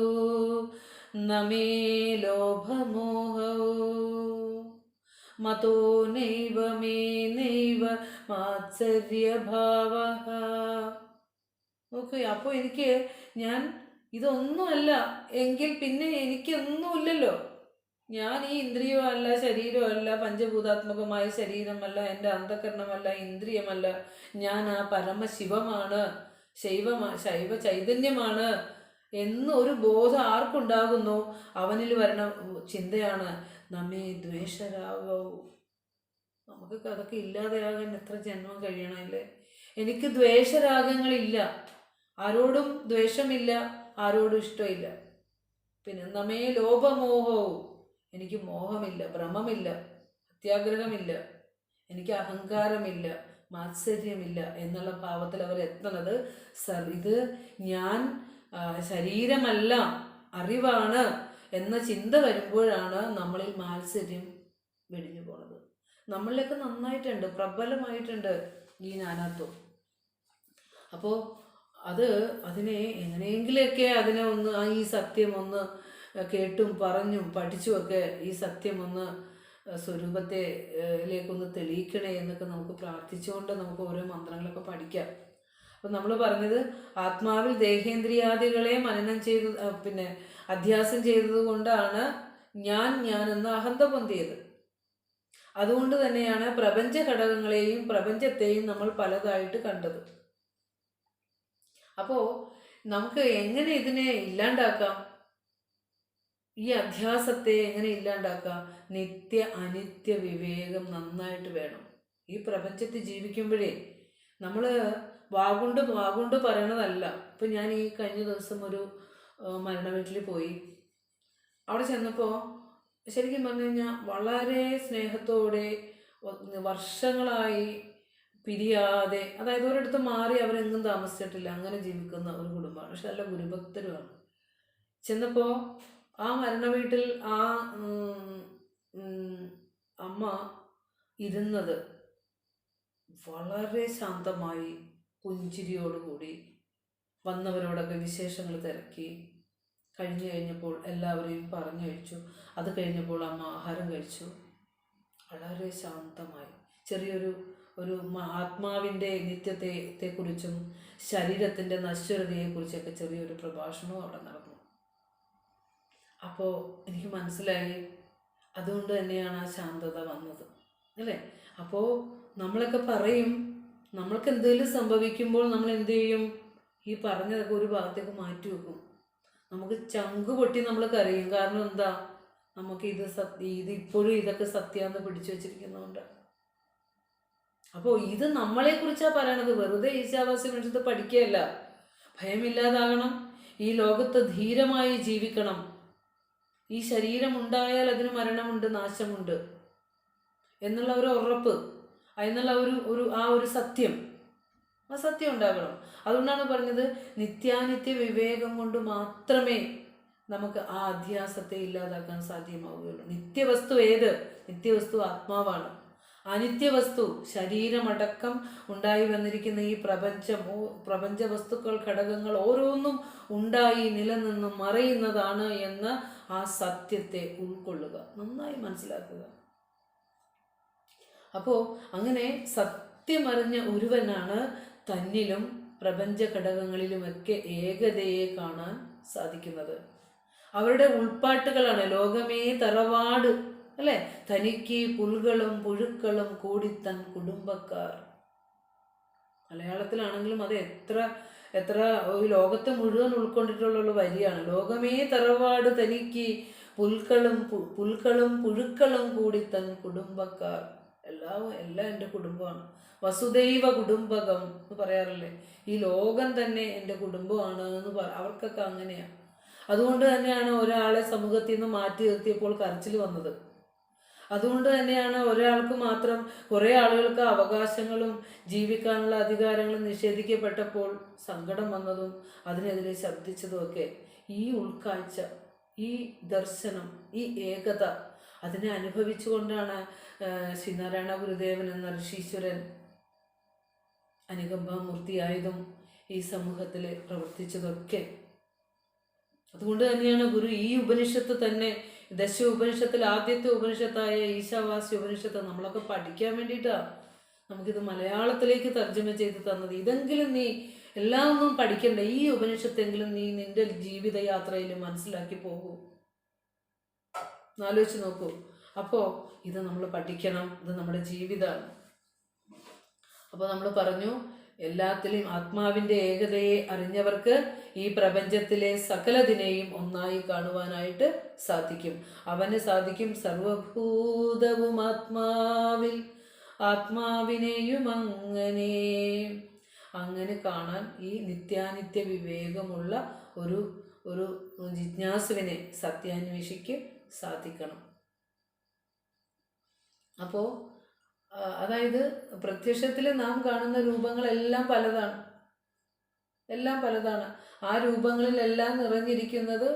നമേ ലോഭമോഹോ മതോ നൈവ മേ നൈവ മാത്സര്യഭാവഃ. ഓക്കെ, അപ്പോൾ ഞാൻ ഇതൊന്നുമല്ല എങ്കിൽ പിന്നെ എനിക്കൊന്നുമില്ലല്ലോ. ഞാൻ ഈ ഇന്ദ്രിയമല്ല, ശരീരമല്ല, പഞ്ചഭൂതാത്മകമായ ശരീരമല്ല, എൻ്റെ അന്ധകരണമല്ല, ഇന്ദ്രിയമല്ല. ഞാൻ ആ പരമശിവമാണ്, ശൈവ ചൈതന്യമാണ് എന്നൊരു ബോധം ആർക്കുണ്ടാകുന്നു അവനിൽ വരണ ചിന്തയാണ് നമ്മെ ദ്വേഷരാഗവും. നമുക്ക് അതൊക്കെ ഇല്ലാതെയാകാൻ എത്ര ജന്മം കഴിയണമല്ലേ. എനിക്ക് ദ്വേഷരാഗങ്ങളില്ല, ആരോടും ദ്വേഷമില്ല, ആരോടും ഇഷ്ടമില്ല. പിന്നെ നമ്മേ ലോഭമോഹവും. എനിക്ക് മോഹമില്ല, ഭ്രമമില്ല, അത്യാഗ്രഹമില്ല, എനിക്ക് അഹങ്കാരമില്ല, മാത്സര്യമില്ല എന്നുള്ള ഭാവത്തിൽ അവർ എത്തണത്. ഇത് ഞാൻ ശരീരമല്ല, അറിവാണ് എന്ന ചിന്ത വരുമ്പോഴാണ് നമ്മളിൽ മാത്സര്യം വെടിഞ്ഞു പോണത്. നമ്മളിലൊക്കെ നന്നായിട്ടുണ്ട്, പ്രബലമായിട്ടുണ്ട് ഈ നാനാത്വം. അപ്പോൾ അതിനെ എങ്ങനെയെങ്കിലൊക്കെ അതിനെ ഒന്ന് ഈ സത്യം ഒന്ന് കേട്ടും പറഞ്ഞും പഠിച്ചുമൊക്കെ ഈ സത്യം ഒന്ന് സ്വരൂപത്തിലേക്കൊന്ന് തെളിയിക്കണേ എന്നൊക്കെ നമുക്ക് പ്രാർത്ഥിച്ചുകൊണ്ട് നമുക്ക് ഓരോ മന്ത്രങ്ങളൊക്കെ പഠിക്കാം. അപ്പം നമ്മൾ പറഞ്ഞത് ആത്മാവിൽ ദേഹേന്ദ്രിയാദികളെ മനനം ചെയ്ത് അധ്യാസം ചെയ്തത് കൊണ്ടാണ് ഞാൻ എന്ന അഹന്ത പൊന്തിയത്. അതുകൊണ്ട് തന്നെയാണ് പ്രപഞ്ച ഘടകങ്ങളെയും പ്രപഞ്ചത്തെയും നമ്മൾ പലതായിട്ട് കണ്ടത്. അപ്പോൾ നമുക്ക് എങ്ങനെ ഇതിനെ ഇല്ലാണ്ടാക്കാം? ഈ അധ്യാസത്തെ എങ്ങനെ ഇല്ലാണ്ടാക്കാം? നിത്യ അനിത്യ വിവേകം നന്നായിട്ട് വേണം. ഈ പ്രപഞ്ചത്തിൽ ജീവിക്കുമ്പോഴേ നമ്മൾ വാഗുണ്ട് പറയണതല്ല. ഇപ്പം ഞാൻ ഈ കഴിഞ്ഞ ദിവസം ഒരു മരണ വീട്ടിൽ പോയി. അവിടെ ചെന്നപ്പോൾ ശരിക്കും പറഞ്ഞു കഴിഞ്ഞാൽ വളരെ സ്നേഹത്തോടെ വർഷങ്ങളായി പിരിയാതെ, അതായത് ഒരിടത്ത് മാറി അവരെങ്ങും താമസിച്ചിട്ടില്ല, അങ്ങനെ ജീവിക്കുന്ന ഒരു കുടുംബമാണ്. പക്ഷെ നല്ല ഗുരുഭക്തരുമാണ്. ചെന്നപ്പോൾ ആ മരണ വീട്ടിൽ ആ അമ്മ ഇരുന്നത് വളരെ ശാന്തമായി പുഞ്ചിരിയോടുകൂടി വന്നവരോടൊക്കെ വിശേഷങ്ങൾ തിരക്കി. കഴിഞ്ഞപ്പോൾ എല്ലാവരെയും പറഞ്ഞയച്ചു. അത് കഴിഞ്ഞപ്പോൾ അമ്മ ആഹാരം കഴിച്ചു. വളരെ ശാന്തമായി ചെറിയൊരു ആത്മാവിൻ്റെ നിത്യത്തെക്കുറിച്ചും ശരീരത്തിൻ്റെ നശ്വരതയെക്കുറിച്ചൊക്കെ ചെറിയൊരു പ്രഭാഷണവും അവിടെ നടന്നു. അപ്പോൾ എനിക്ക് മനസ്സിലായി, അതുകൊണ്ട് തന്നെയാണ് ആ ശാന്തത വന്നത്, അല്ലേ? അപ്പോൾ നമ്മളൊക്കെ പറയും, നമ്മൾക്ക് എന്തെങ്കിലും സംഭവിക്കുമ്പോൾ നമ്മൾ എന്ത് ചെയ്യും? ഈ പറഞ്ഞതൊക്കെ ഒരു ഭാഗത്തേക്ക് മാറ്റി വെക്കും. നമുക്ക് ചങ്ക് പൊട്ടി നമ്മൾ കരയും. കാരണം എന്താ, നമുക്ക് ഇത് ഇപ്പോഴും ഇതൊക്കെ സത്യാന്ന് പിടിച്ചു വെച്ചിരിക്കുന്നതുകൊണ്ട്. അപ്പോൾ ഇത് നമ്മളെ കുറിച്ചാണ് പറയണത്. വെറുതെ ഈശാവാസ്യ ഉപനിഷത്ത് പഠിക്കുകയല്ല. ഭയമില്ലാതാകണം, ഈ ലോകത്ത് ധീരമായി ജീവിക്കണം, ഈ ശരീരം ഉണ്ടായാൽ അതിന് മരണമുണ്ട്, നാശമുണ്ട് എന്നുള്ള ഒരു ഉറപ്പ്, എന്നുള്ള ഒരു സത്യം, ആ സത്യം ഉണ്ടാകണം. അതുകൊണ്ടാണ് പറഞ്ഞത്, നിത്യാനിത്യ വിവേകം കൊണ്ട് മാത്രമേ നമുക്ക് ആ അധ്യാസത്തെ ഇല്ലാതാക്കാൻ സാധ്യമാവുകയുള്ളൂ. നിത്യവസ്തു ഏത്? നിത്യവസ്തു ആത്മാവാണ്. അനിത്യവസ്തു ശരീരമടക്കം ഉണ്ടായി വന്നിരിക്കുന്ന ഈ പ്രപഞ്ച വസ്തുക്കൾ, ഘടകങ്ങൾ ഓരോന്നും ഉണ്ടായി നിലനിന്ന് മറയുന്നതാണ് എന്ന ആ സത്യത്തെ ഉൾക്കൊള്ളുക, നന്നായി മനസ്സിലാക്കുക. അപ്പോൾ അങ്ങനെ സത്യമറിഞ്ഞ ഒരുവനാണ് തന്നിലും പ്രപഞ്ച ഘടകങ്ങളിലുമൊക്കെ ഏകതയെ കാണാൻ സാധിക്കുന്നത്. അവരുടെ ഉൾപ്പാട്ടുകളാണ് ലോകമേ തറവാട്, അല്ലേ? തനിക്ക് പുൽകളും പുഴുക്കളും കൂടിത്തൻ കുടുംബക്കാർ. മലയാളത്തിലാണെങ്കിലും അത് എത്ര ഒരു ലോകത്തെ മുഴുവൻ ഉൾക്കൊണ്ടിട്ടുള്ള വരിയാണ്. ലോകമേ തറവാട്, തനിക്ക് പുൽക്കളും പുഴുക്കളും കൂടിത്തൻ കുടുംബക്കാർ. എല്ലാം എൻ്റെ കുടുംബമാണ്. വസുദൈവ കുടുംബകം എന്ന് പറയാറില്ലേ? ഈ ലോകം തന്നെ എൻ്റെ കുടുംബമാണ് എന്ന് അവർക്കൊക്കെ അങ്ങനെയാണ്. അതുകൊണ്ട് തന്നെയാണ് ഒരാളെ സമൂഹത്തിൽ നിന്ന് മാറ്റി നിർത്തിയപ്പോൾ കരച്ചിൽ വന്നത്. അതുകൊണ്ട് തന്നെയാണ് ഒരാൾക്ക് മാത്രം, കുറേ ആളുകൾക്ക് അവകാശങ്ങളും ജീവിക്കാനുള്ള അധികാരങ്ങളും നിഷേധിക്കപ്പെട്ടപ്പോൾ സങ്കടം വന്നതും അതിനെതിരെ ശബ്ദിച്ചതുമൊക്കെ. ഈ ഉൾക്കാഴ്ച, ഈ ദർശനം, ഈ ഏകത, അതിനെ അനുഭവിച്ചുകൊണ്ടാണ് ശ്രീനാരായണ ഗുരുദേവൻ എന്ന ഋഷീശ്വരൻ അനുകമ്പാമൂർത്തിയായതും ഈ സമൂഹത്തിൽ പ്രവർത്തിച്ചതൊക്കെ. അതുകൊണ്ട് തന്നെയാണ് ഗുരു ഈ ഉപനിഷത്ത് തന്നെ, ദശ ഉപനിഷത്തിൽ ആദ്യത്തെ ഉപനിഷത്തായ ഈശാവാസ്യ ഉപനിഷത്ത് നമ്മളൊക്കെ പഠിക്കാൻ വേണ്ടിയിട്ടാണ് നമുക്കിത് മലയാളത്തിലേക്ക് തർജ്ജമ ചെയ്ത് തന്നത്. ഇതെങ്കിലും നീ എല്ലാം ഒന്നും പഠിക്കണ്ട, ഈ ഉപനിഷത്തെങ്കിലും നീ നിന്റെ ജീവിതയാത്രയിൽ മനസ്സിലാക്കി പോകൂ. ആലോചിച്ച് നോക്കൂ. അപ്പോൾ ഇത് നമ്മൾ പഠിക്കണം, ഇത് നമ്മുടെ ജീവിതമാണ്. അപ്പോൾ നമ്മൾ പറഞ്ഞു, എല്ലാത്തിലും ആത്മാവിൻ്റെ ഏകതയെ അറിഞ്ഞവർക്ക് ഈ പ്രപഞ്ചത്തിലെ സകലതിനെയും ഒന്നായി കാണുവാനായിട്ട് സാധിക്കും. അവന് സാധിക്കും സർവഭൂതവും ആത്മാവിൽ, ആത്മാവിനെയും അങ്ങനെ കാണാൻ ഈ നിത്യാനിത്യ വിവേകമുള്ള ഒരു ജിജ്ഞാസുവിനെ, സത്യാന്വേഷിക്ക് സാധിക്കണം. അപ്പോൾ അതായത് പ്രത്യക്ഷത്തിൽ നാം കാണുന്ന രൂപങ്ങളെല്ലാം പലതാണ്, എല്ലാം പലതാണ്. ആ രൂപങ്ങളിലെല്ലാം നിറഞ്ഞിരിക്കുന്നത്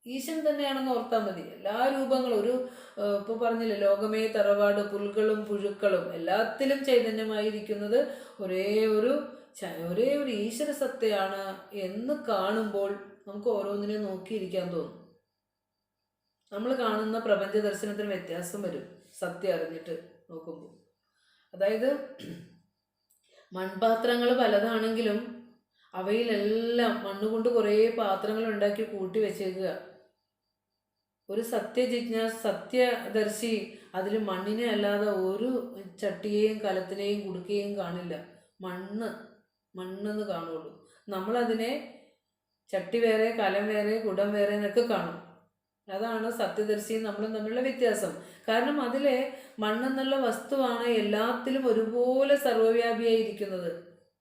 ഈശൻ തന്നെയാണെന്ന് ഓർത്താൽ മതി. എല്ലാ രൂപങ്ങളും ഇപ്പോൾ പറഞ്ഞില്ലേ, ലോകമേ തറവാട്, പുൽകളും പുഴുക്കളും, എല്ലാത്തിലും ചൈതന്യമായിരിക്കുന്നത് ഒരേ ഒരു ഈശ്വര സത്തയാണ് എന്ന് കാണുമ്പോൾ നമുക്ക് ഓരോന്നിനെ നോക്കിയിരിക്കാൻ തോന്നും. നമ്മൾ കാണുന്ന പ്രപഞ്ച ദർശനത്തിന് വ്യത്യാസം വരും സത്യം അറിഞ്ഞിട്ട് നോക്കുമ്പോൾ. അതായത് മൺപാത്രങ്ങൾ പലതാണെങ്കിലും അവയിലെല്ലാം മണ്ണുകൊണ്ട് കുറേ പാത്രങ്ങൾ ഉണ്ടാക്കി കൂട്ടി വെച്ചേക്കുക. ഒരു സത്യദർശി അതിൽ മണ്ണിനെ അല്ലാതെ ഒരു ചട്ടിയെയും കലത്തിനെയും കുടുക്കുകയും കാണില്ല. മണ്ണെന്ന് കാണുള്ളൂ. നമ്മളതിനെ ചട്ടി വേറെ, കലം വേറെ, കുടം വേറെ എന്നൊക്കെ കാണും. അതാണ് സത്യദർശിയും നമ്മളും തമ്മിലുള്ള വ്യത്യാസം. കാരണം അതിലെ മണ്ണെന്നുള്ള വസ്തുവാണ് എല്ലാത്തിലും ഒരുപോലെ സർവ്വവ്യാപിയായിരിക്കുന്നത്,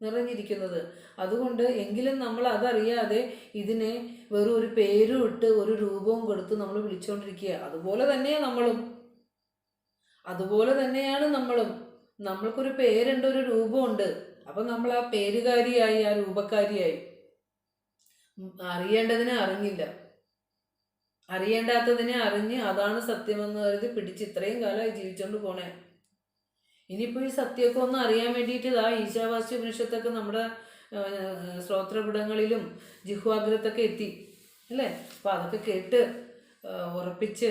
നിറഞ്ഞിരിക്കുന്നത്. അതുകൊണ്ട് എങ്കിലും നമ്മൾ അതറിയാതെ ഇതിനെ വെറും ഒരു പേരും ഇട്ട് ഒരു രൂപവും കൊടുത്ത് നമ്മൾ വിളിച്ചുകൊണ്ടിരിക്കുക. അതുപോലെ തന്നെയാണ് നമ്മളും. നമ്മൾക്കൊരു പേരുണ്ട്, ഒരു രൂപമുണ്ട്. അപ്പം നമ്മൾ ആ പേരുകാരിയായി, ആ രൂപക്കാരിയായി. അറിയേണ്ടതിനെ അറിഞ്ഞില്ല, അറിയേണ്ടാത്തതിനെ അറിഞ്ഞ് അതാണ് സത്യമെന്ന് കരുതി പിടിച്ച് ഇത്രയും കാലമായി ജീവിച്ചുകൊണ്ട് പോണേ. ഇനിയിപ്പോൾ ഈ സത്യമൊക്കെ ഒന്ന് അറിയാൻ വേണ്ടിയിട്ട് ഈശാവാസ്യ ഉപനിഷത്തൊക്കെ നമ്മുടെ ശ്രോത്രപുടങ്ങളിലും ജിഹ്വാഗ്രത്തൊക്കെ എത്തി, അല്ലേ? അപ്പോൾ അതൊക്കെ കേട്ട് ഉറപ്പിച്ച്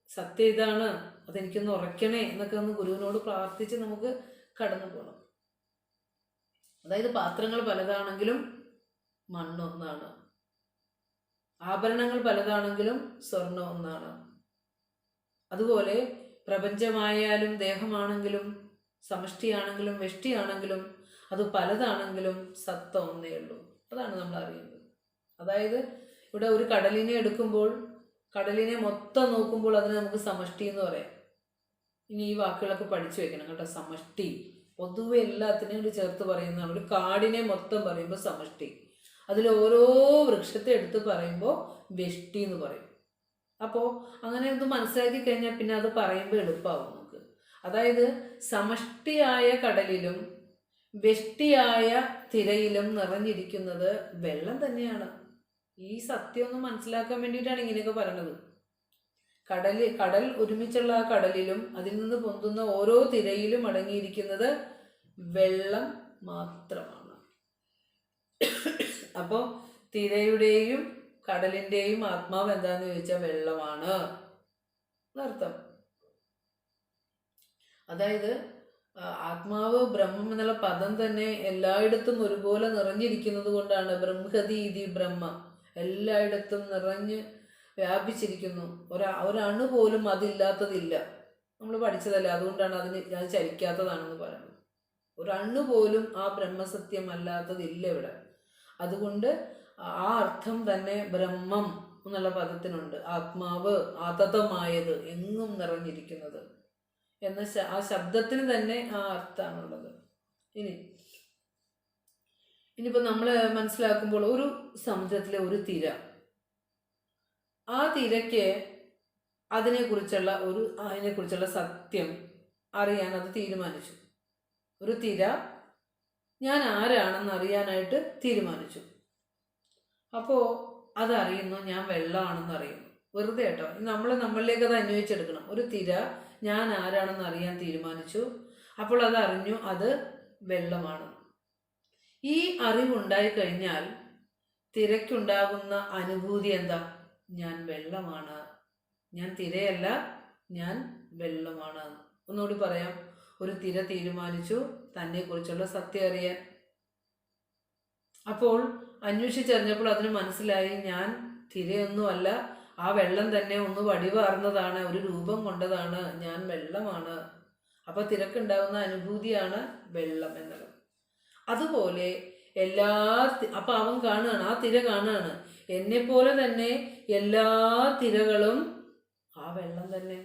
സത്യം ഇതാണ്, അതെനിക്കൊന്ന് ഉറയ്ക്കണേ എന്നൊക്കെ ഒന്ന് ഗുരുവിനോട് പ്രാർത്ഥിച്ച് നമുക്ക് കടന്നു പോകണം. അതായത് പാത്രങ്ങൾ പലതാണെങ്കിലും മണ്ണൊന്നാണ്, ആഭരണങ്ങൾ പലതാണെങ്കിലും സ്വർണ്ണം ഒന്നാണ്. അതുപോലെ പ്രപഞ്ചമായാലും ദേഹമാണെങ്കിലും സമഷ്ടിയാണെങ്കിലും വ്യഷ്ടിയാണെങ്കിലും അത് പലതാണെങ്കിലും സത്ത് ഒന്നേ ഉള്ളൂ. അതാണ് നമ്മൾ അറിയുന്നത്. അതായത് ഇവിടെ ഒരു കടലിനെ എടുക്കുമ്പോൾ, കടലിനെ മൊത്തം നോക്കുമ്പോൾ അതിനെ നമുക്ക് സമഷ്ടി എന്ന് പറയാം. ഇനി ഈ വാക്കുകളൊക്കെ പഠിച്ചു വെക്കണം കേട്ടോ. സമഷ്ടി പൊതുവെ എല്ലാത്തിനെയും കൂടി ചേർത്ത് പറയുന്നതാണ്. ഒരു കാടിനെ മൊത്തം പറയുമ്പോൾ സമഷ്ടി, അതിൽ ഓരോ വൃക്ഷത്തെ എടുത്ത് പറയുമ്പോൾ വെഷ്ടി എന്ന് പറയും. അപ്പോൾ അങ്ങനെ ഇത് മനസ്സിലാക്കി കഴിഞ്ഞാൽ പിന്നെ അത് പറയുമ്പോൾ എളുപ്പമാവും നമുക്ക്. അതായത് സമഷ്ടിയായ കടലിലും വെഷ്ടിയായ തിരയിലും നിറഞ്ഞിരിക്കുന്നത് വെള്ളം തന്നെയാണ്. ഈ സത്യം ഒന്ന് മനസ്സിലാക്കാൻ വേണ്ടിയിട്ടാണ് ഇങ്ങനെയൊക്കെ പറയണത്. കടൽ ഒരുമിച്ചുള്ള ആ കടലിലും അതിൽ നിന്ന് പൊന്തുന്ന ഓരോ തിരയിലും അടങ്ങിയിരിക്കുന്നത് വെള്ളം മാത്രമാണ്. അപ്പോൾ തിരയുടെയും കടലിൻ്റെയും ആത്മാവ് എന്താന്ന് ചോദിച്ചാൽ വെള്ളമാണ് എന്നർത്ഥം. അതായത് ആത്മാവ് ബ്രഹ്മം എന്നുള്ള പദം തന്നെ എല്ലായിടത്തും ഒരുപോലെ നിറഞ്ഞിരിക്കുന്നത് കൊണ്ടാണ് ബ്രഹ്മഹതീതി ബ്രഹ്മ, എല്ലായിടത്തും നിറഞ്ഞ് വ്യാപിച്ചിരിക്കുന്നു. ഒരണു പോലും അതില്ലാത്തതില്ല. നമ്മൾ പഠിച്ചതല്ല, അതുകൊണ്ടാണ് അത് ചലിക്കാത്തതാണെന്ന് പറയുന്നത്. ഒരണു പോലും ആ ബ്രഹ്മസത്യം അല്ലാത്തതില്ല ഇവിടെ. അതുകൊണ്ട് ആ അർത്ഥം തന്നെ ബ്രഹ്മം എന്നുള്ള പദത്തിനുണ്ട്. ആത്മാവ്, ആതതമായത്, എങ്ങും നിറഞ്ഞിരിക്കുന്നത് എന്ന ആ ശബ്ദത്തിന് തന്നെ ആ അർത്ഥമാണുള്ളത്. ഇനിയിപ്പോൾ നമ്മൾ മനസ്സിലാക്കുമ്പോൾ ഒരു സമുദ്രത്തിലെ ഒരു തിര, ആ തിരയ്ക്ക് അതിനെക്കുറിച്ചുള്ള സത്യം അറിയാൻ അത് തീരുമാനിച്ചു. ഒരു തിര ഞാൻ ആരാണെന്ന് അറിയാനായിട്ട് തീരുമാനിച്ചു. അപ്പോൾ അതറിയുന്നു ഞാൻ വെള്ളമാണെന്ന് അറിയുന്നു. വെറുതെ കേട്ടോ, നമ്മളിലേക്ക് അത് അന്വയിച്ചെടുക്കണം. ഒരു തിര ഞാൻ ആരാണെന്ന് അറിയാൻ തീരുമാനിച്ചു. അപ്പോൾ അത് അറിഞ്ഞു അത് വെള്ളമാണ്. ഈ അറിവുണ്ടായി കഴിഞ്ഞാൽ തിരക്കുണ്ടാകുന്ന അനുഭൂതി എന്താ? ഞാൻ വെള്ളമാണ്, ഞാൻ തിരയല്ല, ഞാൻ വെള്ളമാണ്. ഒന്നുകൂടി പറയാം. ഒരു തിര തീരുമാനിച്ചു തന്നെക്കുറിച്ചുള്ള സത്യം അറിയാൻ. അപ്പോൾ അന്വേഷിച്ചറിഞ്ഞപ്പോൾ അതിന് മനസ്സിലായി ഞാൻ തിരയൊന്നുമല്ല, ആ വെള്ളം തന്നെ ഒന്ന് വടിവാർന്നതാണ്, ഒരു രൂപം കൊണ്ടതാണ്, ഞാൻ വെള്ളമാണ്. അപ്പോൾ തിരക്കുണ്ടാകുന്ന അനുഭൂതിയാണ് വെള്ളം എന്നുള്ളത്. അതുപോലെ അപ്പോൾ അവൻ കാണുകയാണ്, ആ തിര കാണുകയാണ്, എന്നെപ്പോലെ തന്നെ എല്ലാ തിരകളും ആ വെള്ളം തന്നെ.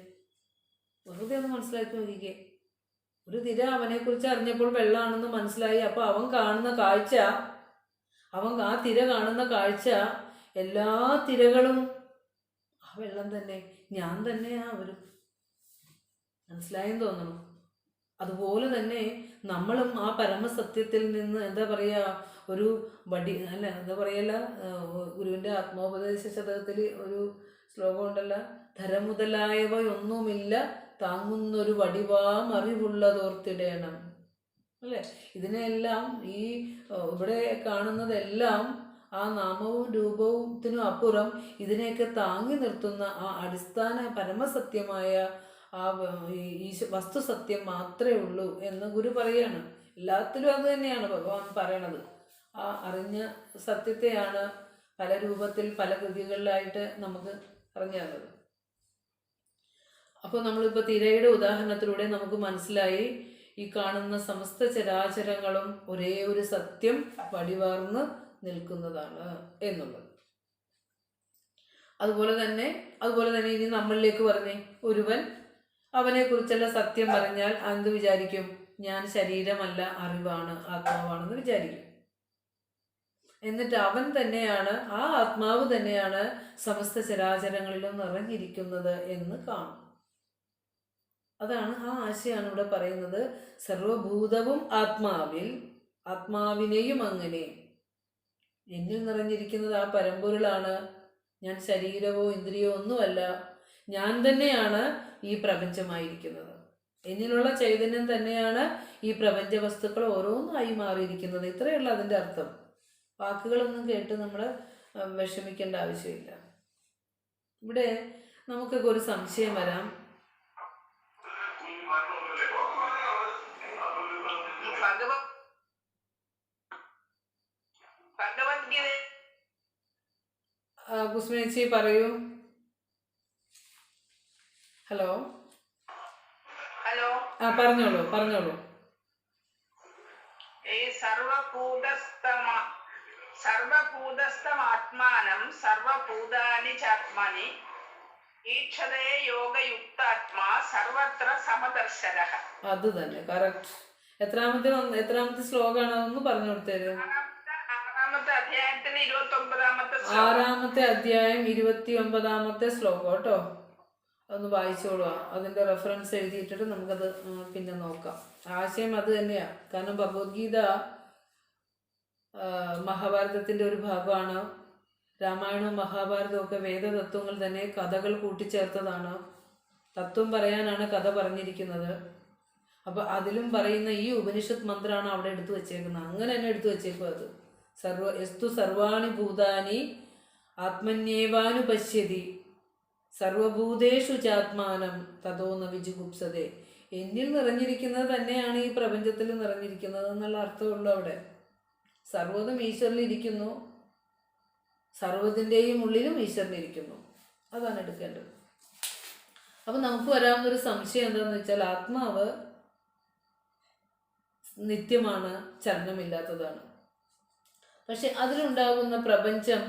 വെറുതെ ഒന്ന് മനസ്സിലാക്കി നോക്കിക്കേ. ഒരു തിര അവനെക്കുറിച്ച് അറിഞ്ഞപ്പോൾ വെള്ളമാണെന്ന് മനസ്സിലായി. അപ്പോൾ അവൻ കാണുന്ന കാഴ്ച, ആ തിര കാണുന്ന കാഴ്ച, എല്ലാ തിരകളും ആ വെള്ളം തന്നെ, ഞാൻ തന്നെയാ അവരും. മനസ്സിലായെന്ന് തോന്നണം. അതുപോലെ തന്നെ നമ്മളും ആ പരമസത്യത്തിൽ നിന്ന് എന്താ പറയുക, ഒരു എന്താ പറയല്ല, ഗുരുവിൻ്റെ ആത്മോപദേശ ശതകത്തിൽ ഒരു ശ്ലോകം ഉണ്ടല്ലോ, ധരമുതലായവയൊന്നുമില്ല താങ്ങുന്നൊരു വടിവാം അറിവുള്ളതോർത്തിടേണം, അല്ലേ? ഇതിനെല്ലാം ഈ ഇവിടെ കാണുന്നതെല്ലാം ആ നാമവും രൂപത്തിനും അപ്പുറം ഇതിനെയൊക്കെ താങ്ങി നിർത്തുന്ന ആ അടിസ്ഥാന പരമസത്യമായ ആ ഈ വസ്തുസത്യം മാത്രമേ ഉള്ളൂ എന്ന് ഗുരു പറയാണ്. എല്ലാത്തിലും അത് തന്നെയാണ് ഭഗവാൻ പറയണത്. ആ അറിഞ്ഞ സത്യത്തെയാണ് പല രൂപത്തിൽ പല കൃതികളിലായിട്ട് നമുക്ക് പറഞ്ഞു തന്നത്. അപ്പോൾ നമ്മളിപ്പോൾ തിരയുടെ ഉദാഹരണത്തിലൂടെ നമുക്ക് മനസ്സിലായി ഈ കാണുന്ന സമസ്ത ചരാചരങ്ങളും ഒരേ ഒരു സത്യം വടിവാർന്ന് നിൽക്കുന്നതാണ് എന്നുള്ളത്. അതുപോലെ തന്നെ ഇനി നമ്മളിലേക്ക് പറഞ്ഞേ, ഒരുവൻ അവനെക്കുറിച്ചുള്ള സത്യം പറഞ്ഞാൽ എന്ത് വിചാരിക്കും? ഞാൻ ശരീരമല്ല, അറിവാണ്, ആത്മാവാണെന്ന് വിചാരിക്കും. എന്നിട്ട് അവൻ തന്നെയാണ്, ആ ആത്മാവ് തന്നെയാണ് സമസ്ത ചരാചരങ്ങളിലും നിറഞ്ഞിരിക്കുന്നത് എന്ന് കാണും. അതാണ് ആ ആശയാണ് ഇവിടെ പറയുന്നത്. സർവഭൂതവും ആത്മാവിനെയും അങ്ങനെ. എന്നിൽ നിറഞ്ഞിരിക്കുന്നത് ആ പരമ്പൊരുളാണ്. ഞാൻ ശരീരമോ ഇന്ദ്രിയോ ഒന്നുമല്ല, ഞാൻ തന്നെയാണ് ഈ പ്രപഞ്ചമായിരിക്കുന്നത്. എന്നിലുള്ള ചൈതന്യം തന്നെയാണ് ഈ പ്രപഞ്ച വസ്തുക്കൾ ഓരോന്നായി മാറിയിരിക്കുന്നത്. ഇത്രയുള്ള അതിൻ്റെ അർത്ഥം. വാക്കുകളൊന്നും കേട്ട് നമ്മൾ വിഷമിക്കേണ്ട ആവശ്യമില്ല. ഇവിടെ നമുക്കൊക്കെ ഒരു സംശയം വരാം. കുസ്മേച്ചി പറയൂ. ഹലോ. പറഞ്ഞോളൂ. ഈ സർവഭൂതസ്ഥമാത്മാനം സർവഭൂതാനി ചാത്മനി ഈക്ഷതേ യോഗയുക്താത്മാ സർവത്ര സമദർശനഃ. അത് തന്നെ കറക്റ്റ്. എത്രാമത്തെ ശ്ലോകമാണ് ഒന്ന് പറഞ്ഞു കൊടുത്തേര്. ആറാമത്തെ അധ്യായം 29 ശ്ലോകം കേട്ടോ. അതൊന്ന് വായിച്ചോളുക. അതിൻ്റെ റെഫറൻസ് എഴുതിയിട്ടിട്ട് നമുക്കത് പിന്നെ നോക്കാം. ആശയം അത് തന്നെയാണ്. കാരണം ഭഗവത്ഗീത മഹാഭാരതത്തിൻ്റെ ഒരു ഭാഗമാണ്. രാമായണവും മഹാഭാരതവും ഒക്കെ വേദതത്വങ്ങൾ തന്നെ കഥകൾ കൂട്ടിച്ചേർത്തതാണ്. തത്വം പറയാനാണ് കഥ പറഞ്ഞിരിക്കുന്നത്. അപ്പോൾ അതിലും പറയുന്ന ഈ ഉപനിഷത്ത് മന്ത്രമാണ് അവിടെ എടുത്തു വച്ചേക്കുന്നത്. അങ്ങനെ തന്നെ എടുത്തു വച്ചേക്കും. അത് യസ്തു സർവാണി ഭൂതാനി ആത്മന്യേവാനുപശ്യതി സർവഭൂതേഷു ചാത്മാനം തതോന്ന വിജുഗുപ്സതേ. എന്നിൽ നിറഞ്ഞിരിക്കുന്നത് തന്നെയാണ് ഈ പ്രപഞ്ചത്തിൽ നിറഞ്ഞിരിക്കുന്നത് എന്നുള്ള അർത്ഥമുള്ളൂ. അവിടെ സർവ്വതും ഈശ്വരനിരിക്കുന്നു, സർവ്വതിൻ്റെയും ഉള്ളിലും ഈശ്വരനിരിക്കുന്നു. അതാണ് എടുക്കേണ്ടത്. അപ്പം നമുക്ക് വരാവുന്നൊരു സംശയം എന്താണെന്ന് വെച്ചാൽ, ആത്മാവ് നിത്യമാണ്, ചലനമില്ലാത്തതാണ്. പക്ഷെ അതിലുണ്ടാകുന്ന പ്രപഞ്ചം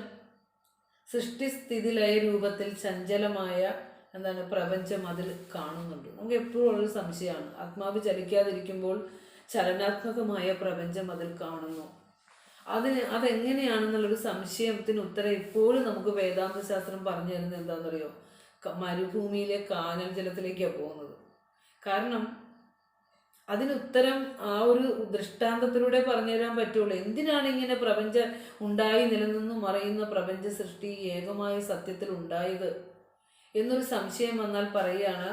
സൃഷ്ടിസ്ഥിതി ലയ രൂപത്തിൽ ചഞ്ചലമായ പ്രപഞ്ചം അതിൽ കാണുന്നുണ്ട്. നമുക്ക് എപ്പോഴും ഉള്ളൊരു സംശയമാണ്, ആത്മാവ് ചലിക്കാതിരിക്കുമ്പോൾ ചലനാത്മകമായ പ്രപഞ്ചം അതിൽ കാണുന്നു. അതെങ്ങനെയാണെന്നുള്ളൊരു സംശയത്തിന് ഉത്തരം ഇപ്പോഴും നമുക്ക് വേദാന്ത ശാസ്ത്രം പറഞ്ഞു തരുന്നത് എന്താണെന്നറിയോ? മരുഭൂമിയിലെ കാനൽ ജലത്തിലേക്കാണ് പോകുന്നത്. കാരണം അതിനുത്തരം ആ ഒരു ദൃഷ്ടാന്തത്തിലൂടെ പറഞ്ഞു തരാൻ പറ്റുള്ളൂ. എന്തിനാണ് ഇങ്ങനെ പ്രപഞ്ചം ഉണ്ടായി നിലനിന്ന് മറയുന്ന പ്രപഞ്ച സൃഷ്ടി ഏകമായ സത്യത്തിൽ ഉണ്ടായത് എന്നൊരു സംശയം വന്നാൽ പറയുകയാണ്,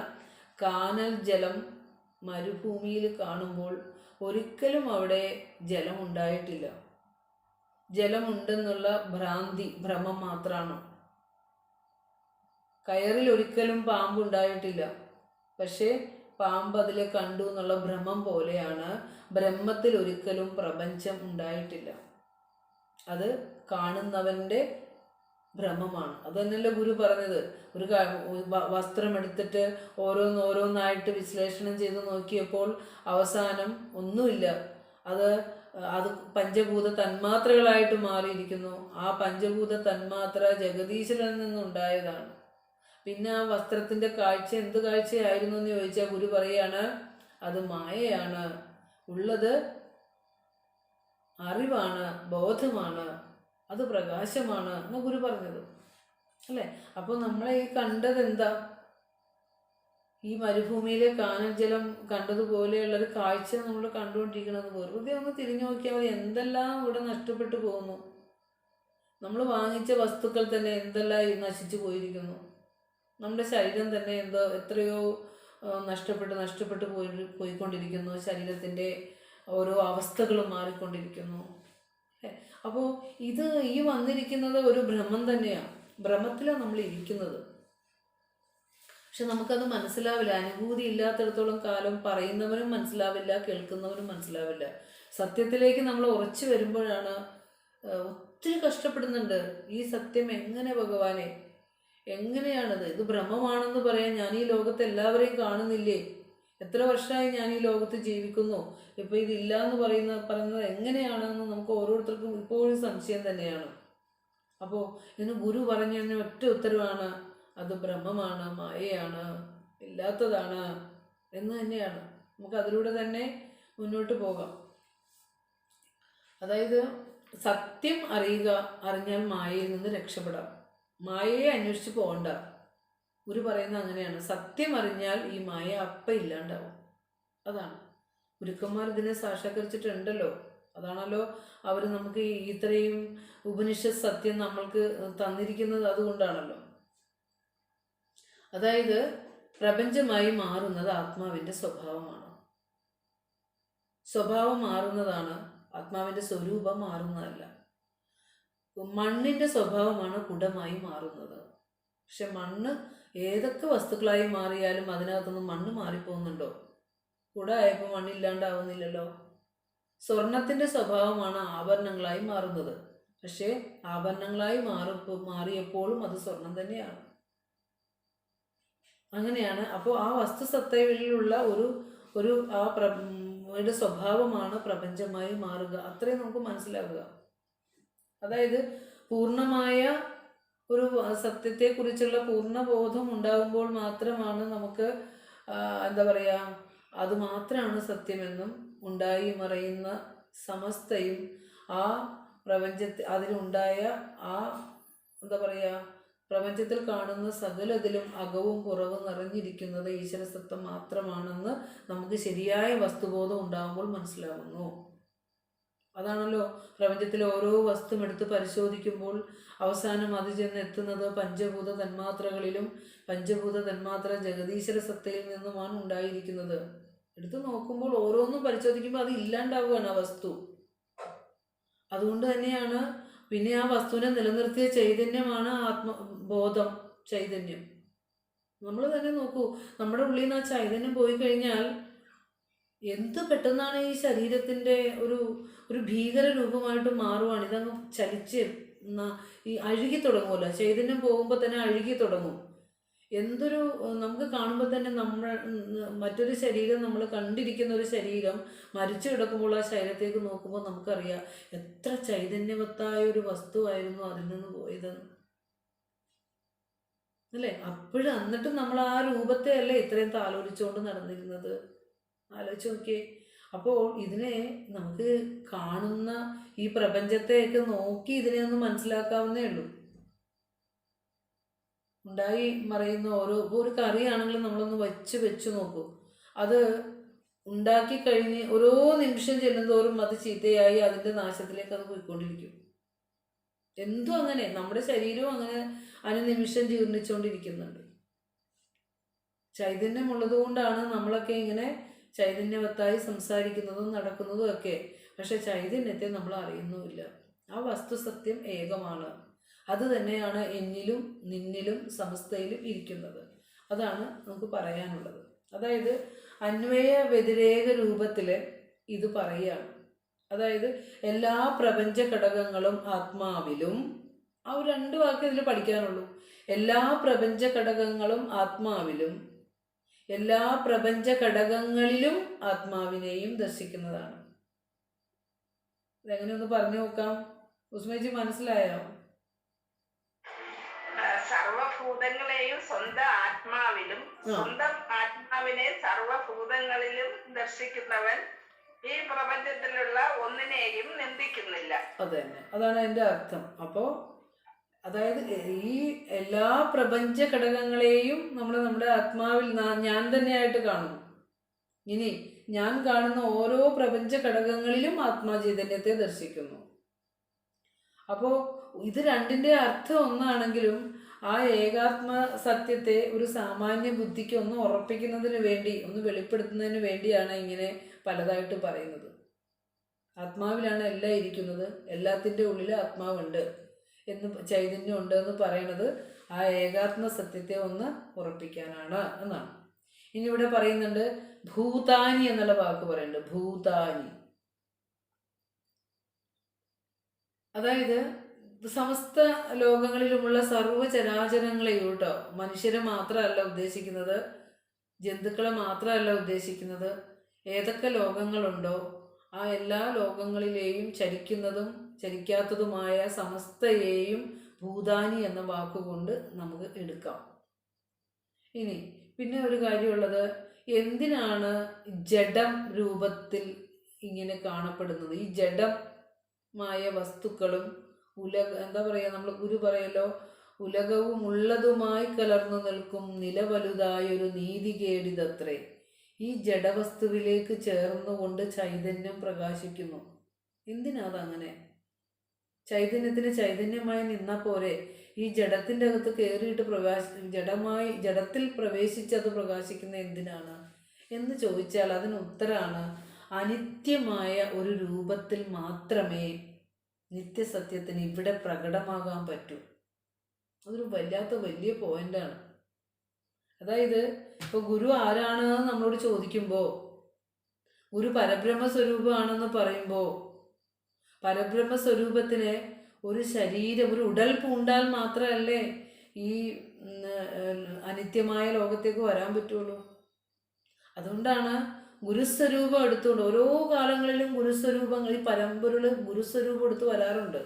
കാനൽ ജലം മരുഭൂമിയിൽ കാണുമ്പോൾ ഒരിക്കലും അവിടെ ജലം ഉണ്ടായിട്ടില്ല. ജലമുണ്ടെന്നുള്ള ഭ്രമം മാത്രമാണ്. കയറിൽ ഒരിക്കലും പാമ്പുണ്ടായിട്ടില്ല, പക്ഷേ പാമ്പ് അതിലെ കണ്ടു എന്നുള്ള ഭ്രമം പോലെയാണ് ബ്രഹ്മത്തിൽ ഒരിക്കലും പ്രപഞ്ചം ഉണ്ടായിട്ടില്ല. അത് കാണുന്നവൻ്റെ ഭ്രമമാണ്. അത് തന്നെയല്ലേ ഗുരു പറഞ്ഞത്. ഒരു വസ്ത്രം എടുത്തിട്ട് ഓരോന്നായിട്ട് വിശ്ലേഷണം ചെയ്ത് നോക്കിയപ്പോൾ അവസാനം ഒന്നുമില്ല. അത് പഞ്ചഭൂത തന്മാത്രകളായിട്ട് മാറിയിരിക്കുന്നു. ആ പഞ്ചഭൂത തന്മാത്ര ജഗദീശ്വരനിൽ നിന്നുണ്ടായതാണ്. പിന്നെ ആ വസ്ത്രത്തിൻ്റെ കാഴ്ച എന്ത് കാഴ്ചയായിരുന്നു എന്ന് ചോദിച്ചാൽ ഗുരു പറയാണ്, അത് മായയാണ്. ഉള്ളത് അറിവാണ്, ബോധമാണ്, അത് പ്രകാശമാണ് എന്ന് ഗുരു പറഞ്ഞത് അല്ലേ. അപ്പോൾ നമ്മളെ ഈ കണ്ടത് എന്താ? ഈ മരുഭൂമിയിലെ കാനൽ ജലം കണ്ടതുപോലെയുള്ളൊരു കാഴ്ച നമ്മൾ കണ്ടുകൊണ്ടിരിക്കുന്നത്. വെറുതെ ഒന്ന് തിരിഞ്ഞു നോക്കിയാൽ മതി, എന്തെല്ലാം ഇവിടെ നഷ്ടപ്പെട്ടു പോകുന്നു. നമ്മൾ വാങ്ങിച്ച വസ്തുക്കൾ തന്നെ എന്തെല്ലാം നശിച്ചു പോയിരിക്കുന്നു. നമ്മുടെ ശരീരം തന്നെ എത്രയോ നഷ്ടപ്പെട്ട് പോയിക്കൊണ്ടിരിക്കുന്നു. ശരീരത്തിൻ്റെ ഓരോ അവസ്ഥകളും മാറിക്കൊണ്ടിരിക്കുന്നു. അപ്പോൾ ഈ വന്നിരിക്കുന്നത് ഒരു ഭ്രമം തന്നെയാണ്. ഭ്രമത്തിലാണ് നമ്മൾ ഇരിക്കുന്നത്. പക്ഷെ നമുക്കത് മനസ്സിലാവില്ല. അനുഭൂതി ഇല്ലാത്തിടത്തോളം കാലം പറയുന്നവനും മനസ്സിലാവില്ല, കേൾക്കുന്നവനും മനസ്സിലാവില്ല. സത്യത്തിലേക്ക് നമ്മൾ ഉറച്ചു വരുമ്പോഴാണ് ഒത്തിരി കഷ്ടപ്പെടുന്നുണ്ട്. ഈ സത്യം എങ്ങനെ ഭഗവാനെ, എങ്ങനെയാണത്? ഇത് ഭ്രമമാണെന്ന് പറയാൻ ഞാൻ ഈ ലോകത്ത് എല്ലാവരെയും കാണുന്നില്ലേ? എത്ര വർഷമായി ഞാൻ ഈ ലോകത്ത് ജീവിക്കുന്നു, ഇപ്പോൾ ഇതില്ല എന്ന് പറയുന്നത് എങ്ങനെയാണെന്ന് നമുക്ക് ഓരോരുത്തർക്കും ഇപ്പോഴും സംശയം തന്നെയാണ്. അപ്പോൾ ഇന്ന് ഗുരു പറഞ്ഞു തന്നെ ഒറ്റ ഉത്തരവാണ്, അത് ബ്രഹ്മമാണ്, മായയാണ്, ഇല്ലാത്തതാണ് എന്ന് തന്നെയാണ്. നമുക്ക് അതിലൂടെ തന്നെ മുന്നോട്ട് പോകാം. അതായത് സത്യം അറിയുക, അറിഞ്ഞാൽ മായയിൽ നിന്ന് രക്ഷപ്പെടാം. മായയെ അന്വേഷിച്ച് പോകണ്ട. ഗുരു പറയുന്നത് അങ്ങനെയാണ്. സത്യം അറിഞ്ഞാൽ ഈ മായ അപ്പം ഇല്ലാണ്ടാവും. അതാണ് ഗുരുക്കന്മാർ ഇതിനെ സാക്ഷാത്കരിച്ചിട്ടുണ്ടല്ലോ. അതാണല്ലോ അവർ നമുക്ക് ഇത്രയും ഉപനിഷത്ത് സത്യം നമ്മൾക്ക് തന്നിരിക്കുന്നത്. അതുകൊണ്ടാണല്ലോ. അതായത് പ്രപഞ്ചമായി മാറുന്നത് ആത്മാവിൻ്റെ സ്വഭാവമാണ്. സ്വഭാവം മാറുന്നതാണ്, ആത്മാവിൻ്റെ സ്വരൂപം മാറുന്നതല്ല. മണ്ണിൻ്റെ സ്വഭാവമാണ് കുടമായി മാറുന്നത്. പക്ഷെ മണ്ണ് ഏതൊക്കെ വസ്തുക്കളായി മാറിയാലും അതിനകത്തുനിന്ന് മണ്ണ് മാറിപ്പോകുന്നുണ്ടോ? കുടമായപ്പോൾ മണ്ണില്ലാണ്ടാവുന്നില്ലല്ലോ. സ്വർണത്തിൻ്റെ സ്വഭാവമാണ് ആഭരണങ്ങളായി മാറുന്നത്. പക്ഷേ ആഭരണങ്ങളായി മാറിയപ്പോഴും അത് സ്വർണം തന്നെയാണ്. അങ്ങനെയാണ്. അപ്പോൾ ആ വസ്തുസത്തയിലുള്ള യുടെ സ്വഭാവമാണ് പ്രപഞ്ചമായി മാറുക. അത്രയും നമുക്ക് മനസ്സിലാക്കുക. അതായത് പൂർണ്ണമായ ഒരു സത്യത്തെക്കുറിച്ചുള്ള പൂർണ്ണ ബോധം ഉണ്ടാകുമ്പോൾ മാത്രമാണ് നമുക്ക് എന്താ പറയുക, അത് മാത്രമാണ് സത്യമെന്നും ഉണ്ടായി മറയുന്ന സമസ്തയും ആ പ്രപഞ്ചത്തിൽ അതിലുണ്ടായ ആ എന്താ പറയുക പ്രപഞ്ചത്തിൽ കാണുന്ന സകലതിലും അകവും പുറവും നിറഞ്ഞിരിക്കുന്നത് ഈശ്വരസത്വം മാത്രമാണെന്ന് നമുക്ക് ശരിയായ വസ്തുബോധം ഉണ്ടാകുമ്പോൾ മനസ്സിലാകുന്നു. അതാണല്ലോ പ്രപഞ്ചത്തിലെ ഓരോ വസ്തുവും എടുത്ത് പരിശോധിക്കുമ്പോൾ അവസാനം അത് ചെന്ന് എത്തുന്നത് പഞ്ചഭൂത തന്മാത്രകളിലും പഞ്ചഭൂത തന്മാത്ര ജഗതീശ്വര സത്തയിൽ നിന്നുമാണ് ഉണ്ടായിരിക്കുന്നത്. എടുത്ത് നോക്കുമ്പോൾ ഓരോന്നും പരിശോധിക്കുമ്പോൾ അത് ഇല്ലാണ്ടാവുകയാണ് ആ വസ്തു. അതുകൊണ്ട് തന്നെയാണ് പിന്നെ ആ വസ്തുവിനെ നിലനിർത്തിയ ചൈതന്യമാണ് ആത്മബോധം, ചൈതന്യം. നമ്മൾ തന്നെ നോക്കൂ, നമ്മുടെ ഉള്ളിൽ നിന്ന് ആ ചൈതന്യം പോയി കഴിഞ്ഞാൽ എന്ത് പെട്ടെന്നാണ് ഈ ശരീരത്തിൻ്റെ ഒരു ഭീകര രൂപമായിട്ട് മാറുവാണ്. ഇതങ്ങ് ചലിച്ച് ഈ അഴുകി തുടങ്ങുമല്ലോ, ചൈതന്യം പോകുമ്പോൾ തന്നെ അഴുകി തുടങ്ങും. എന്തൊരു നമുക്ക് കാണുമ്പോൾ തന്നെ മറ്റൊരു ശരീരം, നമ്മൾ കണ്ടിരിക്കുന്ന ഒരു ശരീരം മരിച്ചു കിടക്കുമ്പോൾ ആ ശരീരത്തേക്ക് നോക്കുമ്പോൾ നമുക്കറിയാം എത്ര ചൈതന്യവത്തായ ഒരു വസ്തുവായിരുന്നു അതിൽ നിന്ന് പോയതെന്ന് അല്ലേ. അപ്പോഴും എന്നിട്ടും നമ്മൾ ആ രൂപത്തെ അല്ലേ ഇത്രയും താലോലിച്ചുകൊണ്ട് നടന്നിരുന്നത്. ആലോചിച്ച് നോക്കിയേ. അപ്പോൾ ഇതിനെ നമുക്ക് കാണുന്ന ഈ പ്രപഞ്ചത്തെയൊക്കെ നോക്കി ഇതിനെ ഒന്ന് മനസ്സിലാക്കാവുന്നേ ഉള്ളൂ. ഉണ്ടായി മറയുന്ന ഒരു കറിയാണെങ്കിലും നമ്മളൊന്ന് വെച്ച് നോക്കൂ. അത് ഉണ്ടാക്കി കഴിഞ്ഞ് ഓരോ നിമിഷം ചെല്ലുന്തോറും അത് ചീത്തയായി അതിൻ്റെ നാശത്തിലേക്ക് അത് പോയിക്കൊണ്ടിരിക്കും. എന്തും അങ്ങനെ, നമ്മുടെ ശരീരവും അങ്ങനെ അനുനിമിഷം ജീർണിച്ചുകൊണ്ടിരിക്കുന്നുണ്ട്. ചൈതന്യമുള്ളത് കൊണ്ടാണ് നമ്മളൊക്കെ ഇങ്ങനെ ചൈതന്യവത്തായി സംസാരിക്കുന്നതും നടക്കുന്നതും ഒക്കെ. പക്ഷെ ചൈതന്യത്തെ നമ്മൾ അറിയുന്നുമില്ല. ആ വസ്തുസത്യം ഏകമാണ്. അത് തന്നെയാണ് എന്നിലും നിന്നിലും സമസ്തയിലും ഇരിക്കുന്നത്. അതാണ് നമുക്ക് പറയാനുള്ളത്. അതായത് അന്വയ വ്യതിരേക രൂപത്തിൽ ഇത് പറയുകയാണ്. അതായത് എല്ലാ പ്രപഞ്ച ഘടകങ്ങളും ആത്മാവിലും, ആ ഒരു 2 വാക്ക് ഇതിൽ പഠിക്കാനുള്ളൂ. എല്ലാ പ്രപഞ്ച ഘടകങ്ങളും ആത്മാവിലും, എല്ലാ പ്രപഞ്ച ഘടകങ്ങളിലും ആത്മാവിനെയും ദർശിക്കുന്നതാണ്. ഇതെങ്ങനെ ഒന്ന് പറഞ്ഞു നോക്കാം. ഉസ്മേജി മനസ്സിലായോ? സർവഭൂതങ്ങളെയും സ്വന്തം ആത്മാവിലും സ്വന്തം ആത്മാവിനെ സർവഭൂതങ്ങളിലും ദർശിക്കുന്നവൻ ഈ പ്രപഞ്ചത്തിലുള്ള ഒന്നിനെയും നിന്ദിക്കുന്നില്ല. അതന്നെ, അതാണ് അതിന്റെ അർത്ഥം. അപ്പോൾ അതായത് ഈ എല്ലാ പ്രപഞ്ച ഘടകങ്ങളെയും നമ്മുടെ ആത്മാവിൽ ഞാൻ തന്നെയായിട്ട് കാണുന്നു. ഇനി ഞാൻ കാണുന്ന ഓരോ പ്രപഞ്ച ഘടകങ്ങളിലും ആത്മാചൈതന്യത്തെ ദർശിക്കുന്നു. അപ്പോൾ ഇത് രണ്ടിൻ്റെ അർത്ഥം ഒന്നാണെങ്കിലും ആ ഏകാത്മ സത്യത്തെ ഒരു സാമാന്യ ബുദ്ധിക്ക് ഒന്ന് ഉറപ്പിക്കുന്നതിന് വേണ്ടി, ഒന്ന് വെളിപ്പെടുത്തുന്നതിന് വേണ്ടിയാണ് ഇങ്ങനെ പലതായിട്ട് പറയുന്നത്. ആത്മാവിലാണ് എല്ലാം ഇരിക്കുന്നത്, എല്ലാത്തിൻ്റെ ഉള്ളിൽ ആത്മാവുണ്ട് എന്ന്, ചൈതന്യം ഉണ്ട് എന്ന് പറയണത് ആ ഏകാത്മ സത്യത്തെ ഒന്ന് ഉറപ്പിക്കാനാണ് എന്നാണ്. ഇനി ഇവിടെ പറയുന്നുണ്ട് ഭൂതാനി എന്നുള്ള വാക്ക് പറയുന്നുണ്ട്. ഭൂതാനി അതായത് സമസ്ത ലോകങ്ങളിലുമുള്ള സർവ്വചരാചരങ്ങളെയും കേട്ടോ, മനുഷ്യരെ മാത്രമല്ല ഉദ്ദേശിക്കുന്നത്, ജന്തുക്കളെ മാത്രമല്ല ഉദ്ദേശിക്കുന്നത്. ഏതൊക്കെ ലോകങ്ങളുണ്ടോ ആ എല്ലാ ലോകങ്ങളിലെയും ചലിക്കുന്നതും ചലിക്കാത്തതുമായ സമസ്തയെയും ഭൂതാനി എന്ന വാക്കുകൊണ്ട് നമുക്ക് എടുക്കാം. ഇനി പിന്നെ ഒരു കാര്യമുള്ളത്, എന്തിനാണ് ജഡം രൂപത്തിൽ ഇങ്ങനെ കാണപ്പെടുന്നത്? ഈ ജഡമായ വസ്തുക്കളും എന്താ പറയുക, നമ്മൾ ഗുരു പറയല്ലോ, ഉലകവും ഉള്ളതുമായി കലർന്നു നിൽക്കും നിലവലുതായൊരു നീതികേടിതത്രേ. ഈ ജഡവസ്തുവിലേക്ക് ചേർന്നുകൊണ്ട് ചൈതന്യം പ്രകാശിക്കുന്നു. എന്തിനാ അതങ്ങനെ? ചൈതന്യത്തിന് ചൈതന്യമായി നിന്ന പോലെ ഈ ജഡത്തിൻ്റെ അകത്ത് കയറിയിട്ട് ജഡത്തിൽ പ്രവേശിച്ചത് പ്രകാശിക്കുന്ന എന്തിനാണ് എന്ന് ചോദിച്ചാൽ അതിന് ഉത്തരമാണ്, അനിത്യമായ ഒരു രൂപത്തിൽ മാത്രമേ നിത്യസത്യത്തിന് ഇവിടെ പ്രകടമാകാൻ പറ്റൂ. അതൊരു വലിയ പോയിന്റാണ്. അതായത് ഇപ്പോൾ ഗുരു ആരാണെന്ന് നമ്മളോട് ചോദിക്കുമ്പോൾ, ഗുരു പരബ്രഹ്മസ്വരൂപമാണെന്ന് പറയുമ്പോൾ, പരബ്രഹ്മസ്വരൂപത്തിന് ഒരു ശരീരം, ഒരു ഉടൽ പൂണ്ടാൽ മാത്രമല്ലേ ഈ അനിത്യമായ ലോകത്തേക്ക് വരാൻ പറ്റുള്ളൂ. അതുകൊണ്ടാണ് ഗുരുസ്വരൂപം എടുത്തുകൊണ്ട് ഓരോ കാലങ്ങളിലും ഗുരുസ്വരൂപങ്ങൾ, ഈ പരമ്പരകൾ ഗുരുസ്വരൂപം എടുത്ത് വരാറുണ്ട്.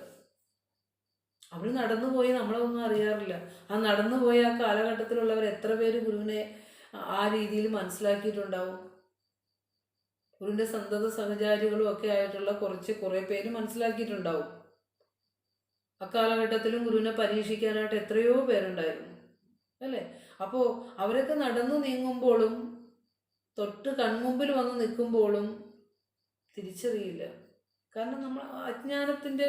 അവർ നടന്നുപോയി നമ്മളൊന്നും അറിയാറില്ല. ആ നടന്നുപോയ ആ കാലഘട്ടത്തിലുള്ളവർ എത്ര പേര് ഗുരുവിനെ ആ രീതിയിൽ മനസ്സിലാക്കിയിട്ടുണ്ടാവും. ഗുരുവിൻ്റെ സന്തത സഹചാരികളും ഒക്കെ ആയിട്ടുള്ള കുറേ പേര് മനസ്സിലാക്കിയിട്ടുണ്ടാവും. അക്കാലഘട്ടത്തിലും ഗുരുവിനെ പരീക്ഷിക്കാനായിട്ട് എത്രയോ പേരുണ്ടായിരുന്നു അല്ലേ. അപ്പോൾ അവരൊക്കെ നടന്നു നീങ്ങുമ്പോഴും തൊട്ട് കൺമുമ്പിൽ വന്ന് നിൽക്കുമ്പോഴും തിരിച്ചറിയില്ല. കാരണം നമ്മൾ അജ്ഞാനത്തിൻ്റെ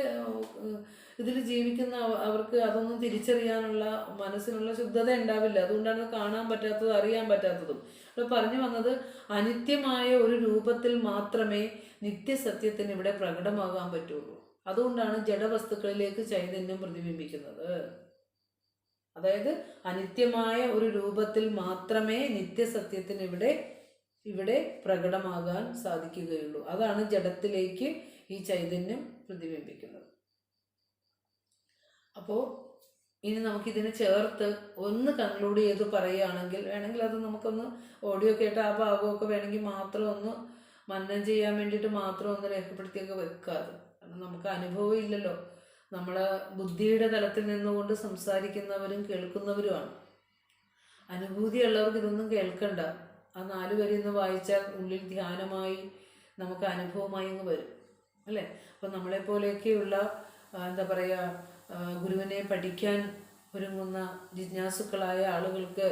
ഇതിൽ ജീവിക്കുന്ന അവർക്ക് അതൊന്നും തിരിച്ചറിയാനുള്ള മനസ്സിനുള്ള ശുദ്ധത ഉണ്ടാവില്ല. അതുകൊണ്ടാണ് കാണാൻ പറ്റാത്തത്, അറിയാൻ പറ്റാത്തതും. അപ്പോൾ പറഞ്ഞു വന്നത്, അനിത്യമായ ഒരു രൂപത്തിൽ മാത്രമേ നിത്യസത്യത്തിന് ഇവിടെ പ്രകടമാകാൻ പറ്റുള്ളൂ. അതുകൊണ്ടാണ് ജഡവസ്തുക്കളിലേക്ക് ചൈതന്യം പ്രതിബിംബിക്കുന്നത്. അതായത് അനിത്യമായ ഒരു രൂപത്തിൽ മാത്രമേ നിത്യസത്യത്തിന് ഇവിടെ പ്രകടമാകാൻ സാധിക്കുകയുള്ളൂ. അതാണ് ജഡത്തിലേക്ക് ഈ ചൈതന്യം പ്രതിബിംബിക്കുന്നത്. അപ്പോൾ ഇനി നമുക്കിതിനെ ചേർത്ത് ഒന്ന് കൺക്ലൂഡ് ചെയ്ത് പറയുകയാണെങ്കിൽ, വേണമെങ്കിൽ അത് നമുക്കൊന്ന് ഓഡിയോ കേട്ട് ആ ഭാഗമൊക്കെ വേണമെങ്കിൽ മാത്രം ഒന്ന് മനനം ചെയ്യാൻ വേണ്ടിയിട്ട് മാത്രം ഒന്ന് രേഖപ്പെടുത്തിയൊക്കെ വെക്കാതെ. കാരണം നമുക്ക് അനുഭവം ഇല്ലല്ലോ. നമ്മൾ ബുദ്ധിയുടെ തലത്തിൽ നിന്നുകൊണ്ട് സംസാരിക്കുന്നവരും കേൾക്കുന്നവരുമാണ്. അനുഭൂതിയുള്ളവർക്ക് ഇതൊന്നും കേൾക്കണ്ട. ആ 4 വരി ഒന്ന് വായിച്ചാൽ ഉള്ളിൽ ധ്യാനമായി നമുക്ക് അനുഭവമായി അങ്ങ് വരും അല്ലേ. അപ്പം നമ്മളെപ്പോലെയൊക്കെയുള്ള എന്താ പറയുക, ഗുരുവിനെ പഠിക്കാൻ ഒരുങ്ങുന്ന ജിജ്ഞാസുക്കളായ ആളുകൾക്ക്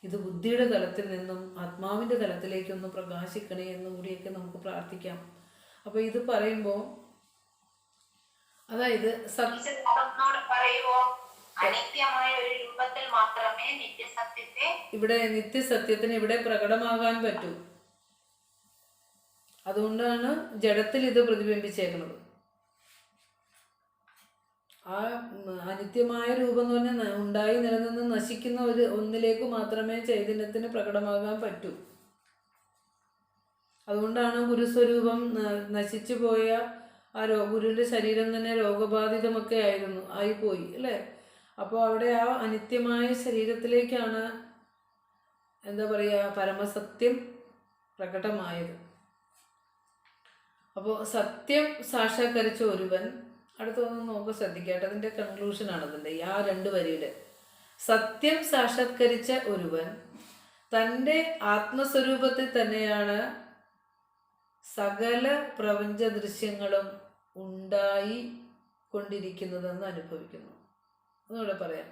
ഇത് ബുദ്ധിയുടെ തലത്തിൽ നിന്നും ആത്മാവിൻ്റെ തലത്തിലേക്കൊന്ന് പ്രകാശിക്കണേ എന്നും കൂടിയൊക്കെ നമുക്ക് പ്രാർത്ഥിക്കാം. അപ്പോൾ ഇത് പറയുമ്പോൾ, അതായത് ഇവിടെ നിത്യസത്യത്തിന് ഇവിടെ പ്രകടമാകാൻ പറ്റൂ. അതുകൊണ്ടാണ് ജഡത്തിൽ ഇത് പ്രതിബിംബിച്ചേക്കുന്നത്. ആ അനിത്യമായ രൂപം എന്ന് പറഞ്ഞാൽ ഉണ്ടായി നിലനിന്ന് നശിക്കുന്ന ഒന്നിലേക്ക് മാത്രമേ ചൈതന്യത്തിന് പ്രകടമാകാൻ പറ്റൂ. അതുകൊണ്ടാണ് ഗുരുസ്വരൂപം നശിച്ചു പോയ ആ ഗുരുവിൻ്റെ ശരീരം തന്നെ രോഗബാധിതമൊക്കെ ആയിപ്പോയി അല്ലേ. അപ്പോൾ അവിടെ ആ അനിത്യമായ ശരീരത്തിലേക്കാണ് എന്താ പറയുക പരമസത്യം പ്രകടമായത്. അപ്പോൾ സത്യം സാക്ഷാത്കരിച്ച ഒരുവൻ, അടുത്തൊന്ന് നോക്കുക, ശ്രദ്ധിക്കട്ടെ, അതിൻ്റെ കൺക്ലൂഷനാണ് അതിൻ്റെ ആ 2 വരിയുടെ. സത്യം സാക്ഷാത്കരിച്ച ഒരുവൻ തൻ്റെ ആത്മസ്വരൂപത്തിൽ തന്നെയാണ് സകല പ്രപഞ്ച ദൃശ്യങ്ങളും ഉണ്ടായി കൊണ്ടിരിക്കുന്നതെന്ന് അനുഭവിക്കുന്നു. ഒന്നുകൂടെ പറയാം.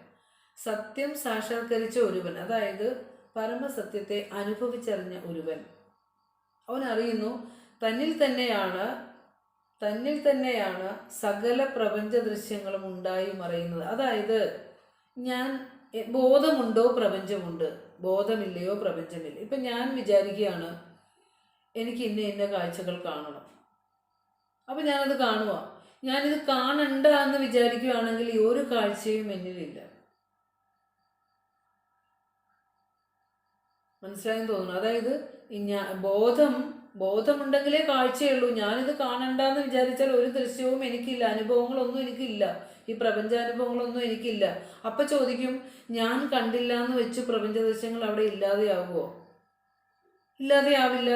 സത്യം സാക്ഷാത്കരിച്ച ഒരുവൻ, അതായത് പരമസത്യത്തെ അനുഭവിച്ചറിഞ്ഞ ഒരുവൻ, അവൻ അറിയുന്നു തന്നിൽ തന്നെയാണ് സകല പ്രപഞ്ച ദൃശ്യങ്ങളും ഉണ്ടായി മറയുന്നത്. അതായത് ബോധമുണ്ടോ പ്രപഞ്ചമുണ്ട്, ബോധമില്ലയോ പ്രപഞ്ചമില്ല. ഇപ്പം ഞാൻ വിചാരിക്കുകയാണ് എനിക്ക് ഇന്ന കാഴ്ചകൾ കാണണം, അപ്പം ഞാനത് കാണുക. ഞാനിത് കാണണ്ട എന്ന് വിചാരിക്കുകയാണെങ്കിൽ ഈ ഒരു കാഴ്ചയും എന്നിലില്ല. മനസ്സിലായെന്ന് തോന്നുന്നു. അതായത് ബോധമുണ്ടെങ്കിലേ കാഴ്ചയുള്ളൂ. ഞാനിത് കാണണ്ടെന്ന് വിചാരിച്ചാൽ ഒരു ദൃശ്യവും എനിക്കില്ല, അനുഭവങ്ങളൊന്നും എനിക്കില്ല, ഈ പ്രപഞ്ചാനുഭവങ്ങളൊന്നും എനിക്കില്ല. അപ്പം ചോദിക്കും, ഞാൻ കണ്ടില്ല എന്ന് വെച്ച് പ്രപഞ്ച ദൃശ്യങ്ങൾ അവിടെ ഇല്ലാതെയാവുമോ? ഇല്ലാതെയാവില്ല.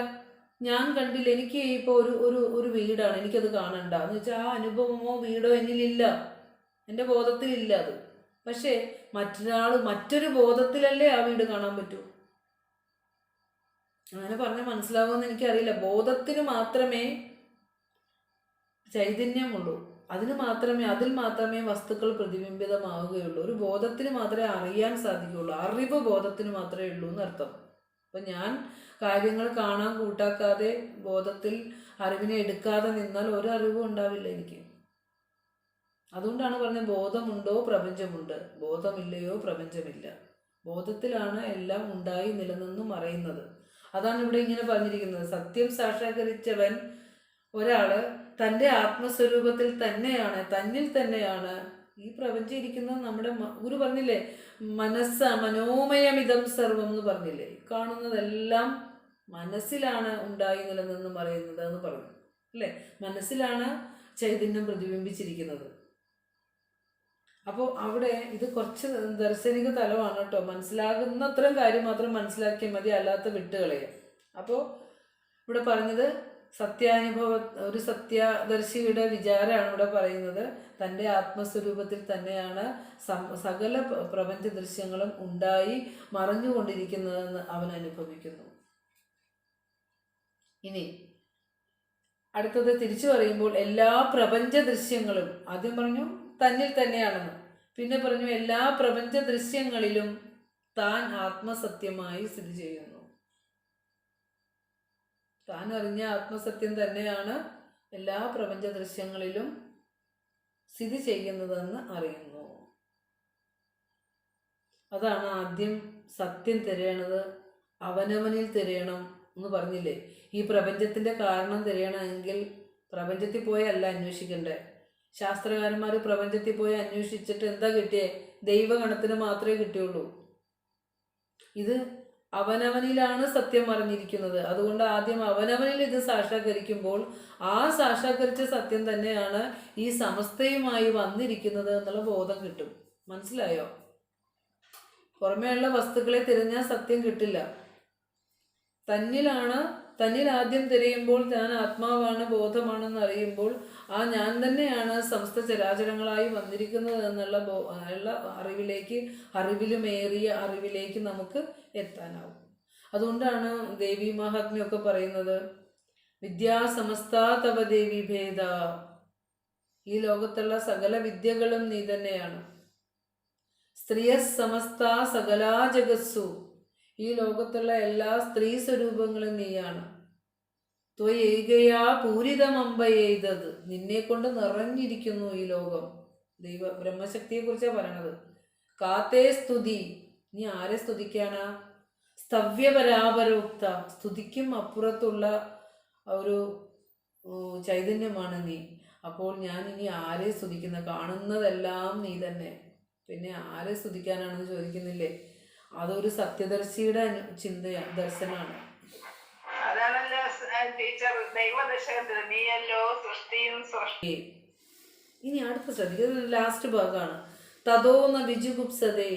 ഞാൻ കണ്ടില്ല, എനിക്ക് ഇപ്പോൾ ഒരു വീടാണ്, എനിക്കത് കാണണ്ട എന്ന് വെച്ചാൽ ആ അനുഭവമോ വീടോ എന്നിലില്ല, എൻ്റെ ബോധത്തിലില്ല അത്. പക്ഷേ മറ്റൊരു ബോധത്തിലല്ലേ ആ വീട് കാണാൻ പറ്റൂ. അങ്ങനെ പറഞ്ഞാൽ മനസ്സിലാവുമെന്ന് എനിക്കറിയില്ല. ബോധത്തിന് മാത്രമേ ചൈതന്യമുള്ളൂ, അതിൽ മാത്രമേ വസ്തുക്കൾ പ്രതിബിംബിതമാവുകയുള്ളൂ. ഒരു ബോധത്തിന് മാത്രമേ അറിയാൻ സാധിക്കുകയുള്ളൂ, അറിവ് ബോധത്തിന് മാത്രമേ ഉള്ളൂ എന്നർത്ഥം. അപ്പം ഞാൻ കാര്യങ്ങൾ കാണാൻ കൂട്ടാക്കാതെ ബോധത്തിൽ അറിവിനെ എടുക്കാതെ നിന്നാൽ ഒരറിവും ഉണ്ടാവില്ല എനിക്ക്. അതുകൊണ്ടാണ് പറഞ്ഞത് ബോധമുണ്ടോ പ്രപഞ്ചമുണ്ട്, ബോധമില്ലയോ പ്രപഞ്ചമില്ല. ബോധത്തിലാണ് എല്ലാം ഉണ്ടായി നിലനിന്ന് മറയുന്നത്. അതാണ് ഇവിടെ ഇങ്ങനെ പറഞ്ഞിരിക്കുന്നത്. സത്യം സാക്ഷാത്കരിച്ചവൻ ഒരാള് തൻ്റെ ആത്മസ്വരൂപത്തിൽ തന്നിൽ തന്നെയാണ് ഈ പ്രപഞ്ചം ഇരിക്കുന്നത്. നമ്മുടെ ഗുരു പറഞ്ഞില്ലേ, മനോമയമിതം സർവം എന്ന് പറഞ്ഞില്ലേ, കാണുന്നതെല്ലാം മനസ്സിലാണ് ഉണ്ടായി നിലനിന്ന് മറയുന്നത് എന്ന് പറഞ്ഞു അല്ലേ. മനസ്സിലാണ് ചൈതന്യം പ്രതിബിംബിച്ചിരിക്കുന്നത്. അപ്പോൾ അവിടെ ഇത് കുറച്ച് ദർശനിക തലമാണ് കേട്ടോ. മനസ്സിലാകുന്ന അത്രയും കാര്യം മാത്രം മനസ്സിലാക്കിയാൽ മതി, അല്ലാത്ത വിട്ടുകളയുക. അപ്പോൾ ഇവിടെ പറഞ്ഞത് ഒരു സത്യദർശിയുടെ വിചാരമാണ് ഇവിടെ പറയുന്നത്. തൻ്റെ ആത്മസ്വരൂപത്തിൽ തന്നെയാണ് സകല പ്രപഞ്ച ദൃശ്യങ്ങളും ഉണ്ടായി മറഞ്ഞുകൊണ്ടിരിക്കുന്നതെന്ന് അവൻ അനുഭവിക്കുന്നു. ഇനി അടുത്തത് തിരിച്ചു പറയുമ്പോൾ എല്ലാ പ്രപഞ്ച ദൃശ്യങ്ങളും, ആദ്യം പറഞ്ഞു തന്നിൽ തന്നെയാണെന്ന്, പിന്നെ പറഞ്ഞു എല്ലാ പ്രപഞ്ച ദൃശ്യങ്ങളിലും താൻ ആത്മസത്യമായി സ്ഥിതി ചെയ്യുന്നു. താൻ അറിഞ്ഞ ആത്മസത്യം തന്നെയാണ് എല്ലാ പ്രപഞ്ച ദൃശ്യങ്ങളിലും സ്ഥിതി ചെയ്യുന്നതെന്ന് അറിയുന്നു. അതാണ് ആദ്യം സത്യം തിരയണത്, അവനവനിൽ തിരയണം എന്ന് പറഞ്ഞില്ലേ. ഈ പ്രപഞ്ചത്തിൻ്റെ കാരണം തിരയണമെങ്കിൽ പ്രപഞ്ചത്തിൽ പോയി അല്ല അന്വേഷിക്കണ്ടേ. ശാസ്ത്രകാരന്മാർ പ്രപഞ്ചത്തിൽ പോയി അന്വേഷിച്ചിട്ട് എന്താ കിട്ടിയേ? ദൈവഗണത്തിന് മാത്രമേ കിട്ടിയുള്ളൂ. ഇത് അവനവനിലാണ് സത്യം അറിഞ്ഞിരിക്കുന്നത്. അതുകൊണ്ട് ആദ്യം അവനവനിൽ ഇത് സാക്ഷാത്കരിക്കുമ്പോൾ ആ സാക്ഷാത്കരിച്ച സത്യം തന്നെയാണ് ഈ സമസ്തയുമായി വന്നിരിക്കുന്നത് എന്നുള്ള ബോധം കിട്ടും. മനസ്സിലായോ? പുറമേയുള്ള വസ്തുക്കളെ തിരഞ്ഞാൽ സത്യം കിട്ടില്ല. തന്നിൽ ആദ്യം തിരയുമ്പോൾ ഞാൻ ആത്മാവാണ്, ബോധമാണെന്ന് അറിയുമ്പോൾ ആ ഞാൻ തന്നെയാണ് സമസ്ത ചരാചരങ്ങളായി വന്നിരിക്കുന്നത് എന്നുള്ള അറിവിലുമേറിയ അറിവിലേക്ക് നമുക്ക് എത്താനാവും. അതുകൊണ്ടാണ് ദേവി മഹാത്മ്യമൊക്കെ പറയുന്നത്, വിദ്യാസമസ്താ തവ ദേവി ഭേദ, ഈ ലോകത്തുള്ള സകല വിദ്യകളും നീ തന്നെയാണ്. സ്ത്രീയ സമസ്ത സകലാ ജഗസ്സു, ഈ ലോകത്തുള്ള എല്ലാ സ്ത്രീ സ്വരൂപങ്ങളും നീയാണ്. ത്വയേകയാ പൂരിതമമ്പയെയ്തത്, നിന്നെ കൊണ്ട് നിറഞ്ഞിരിക്കുന്നു ഈ ലോകം. ബ്രഹ്മശക്തിയെ കുറിച്ചാണ് പറയണത്. കാത്തേ സ്തുതി, നീ ആരെ സ്തുതിക്കാനാ? സ്തവ്യപരാപരോക്ത, സ്തുതിക്കും അപ്പുറത്തുള്ള ഒരു ചൈതന്യമാണ് നീ. അപ്പോൾ ഞാൻ ഇനി ആരെ സ്തുതിക്കുന്ന? കാണുന്നതെല്ലാം നീ തന്നെ, പിന്നെ ആരെ സ്തുതിക്കാനാണെന്ന് ചോദിക്കുന്നില്ലേ? അതൊരു സത്യദർശിയുടെ ദർശനമാണ്. അതാണല്ലോ ടീച്ചർ ദൈവദശകത്തിൽ നീയല്ലോ സൃഷ്ടിയും സൃഷ്ടി. ഇനി അടുത്ത ശ്രദ്ധിക്കുന്നത് ലാസ്റ്റ് ഭാഗമാണ്. തതോന്ന വിജുഗുപ്സതേ,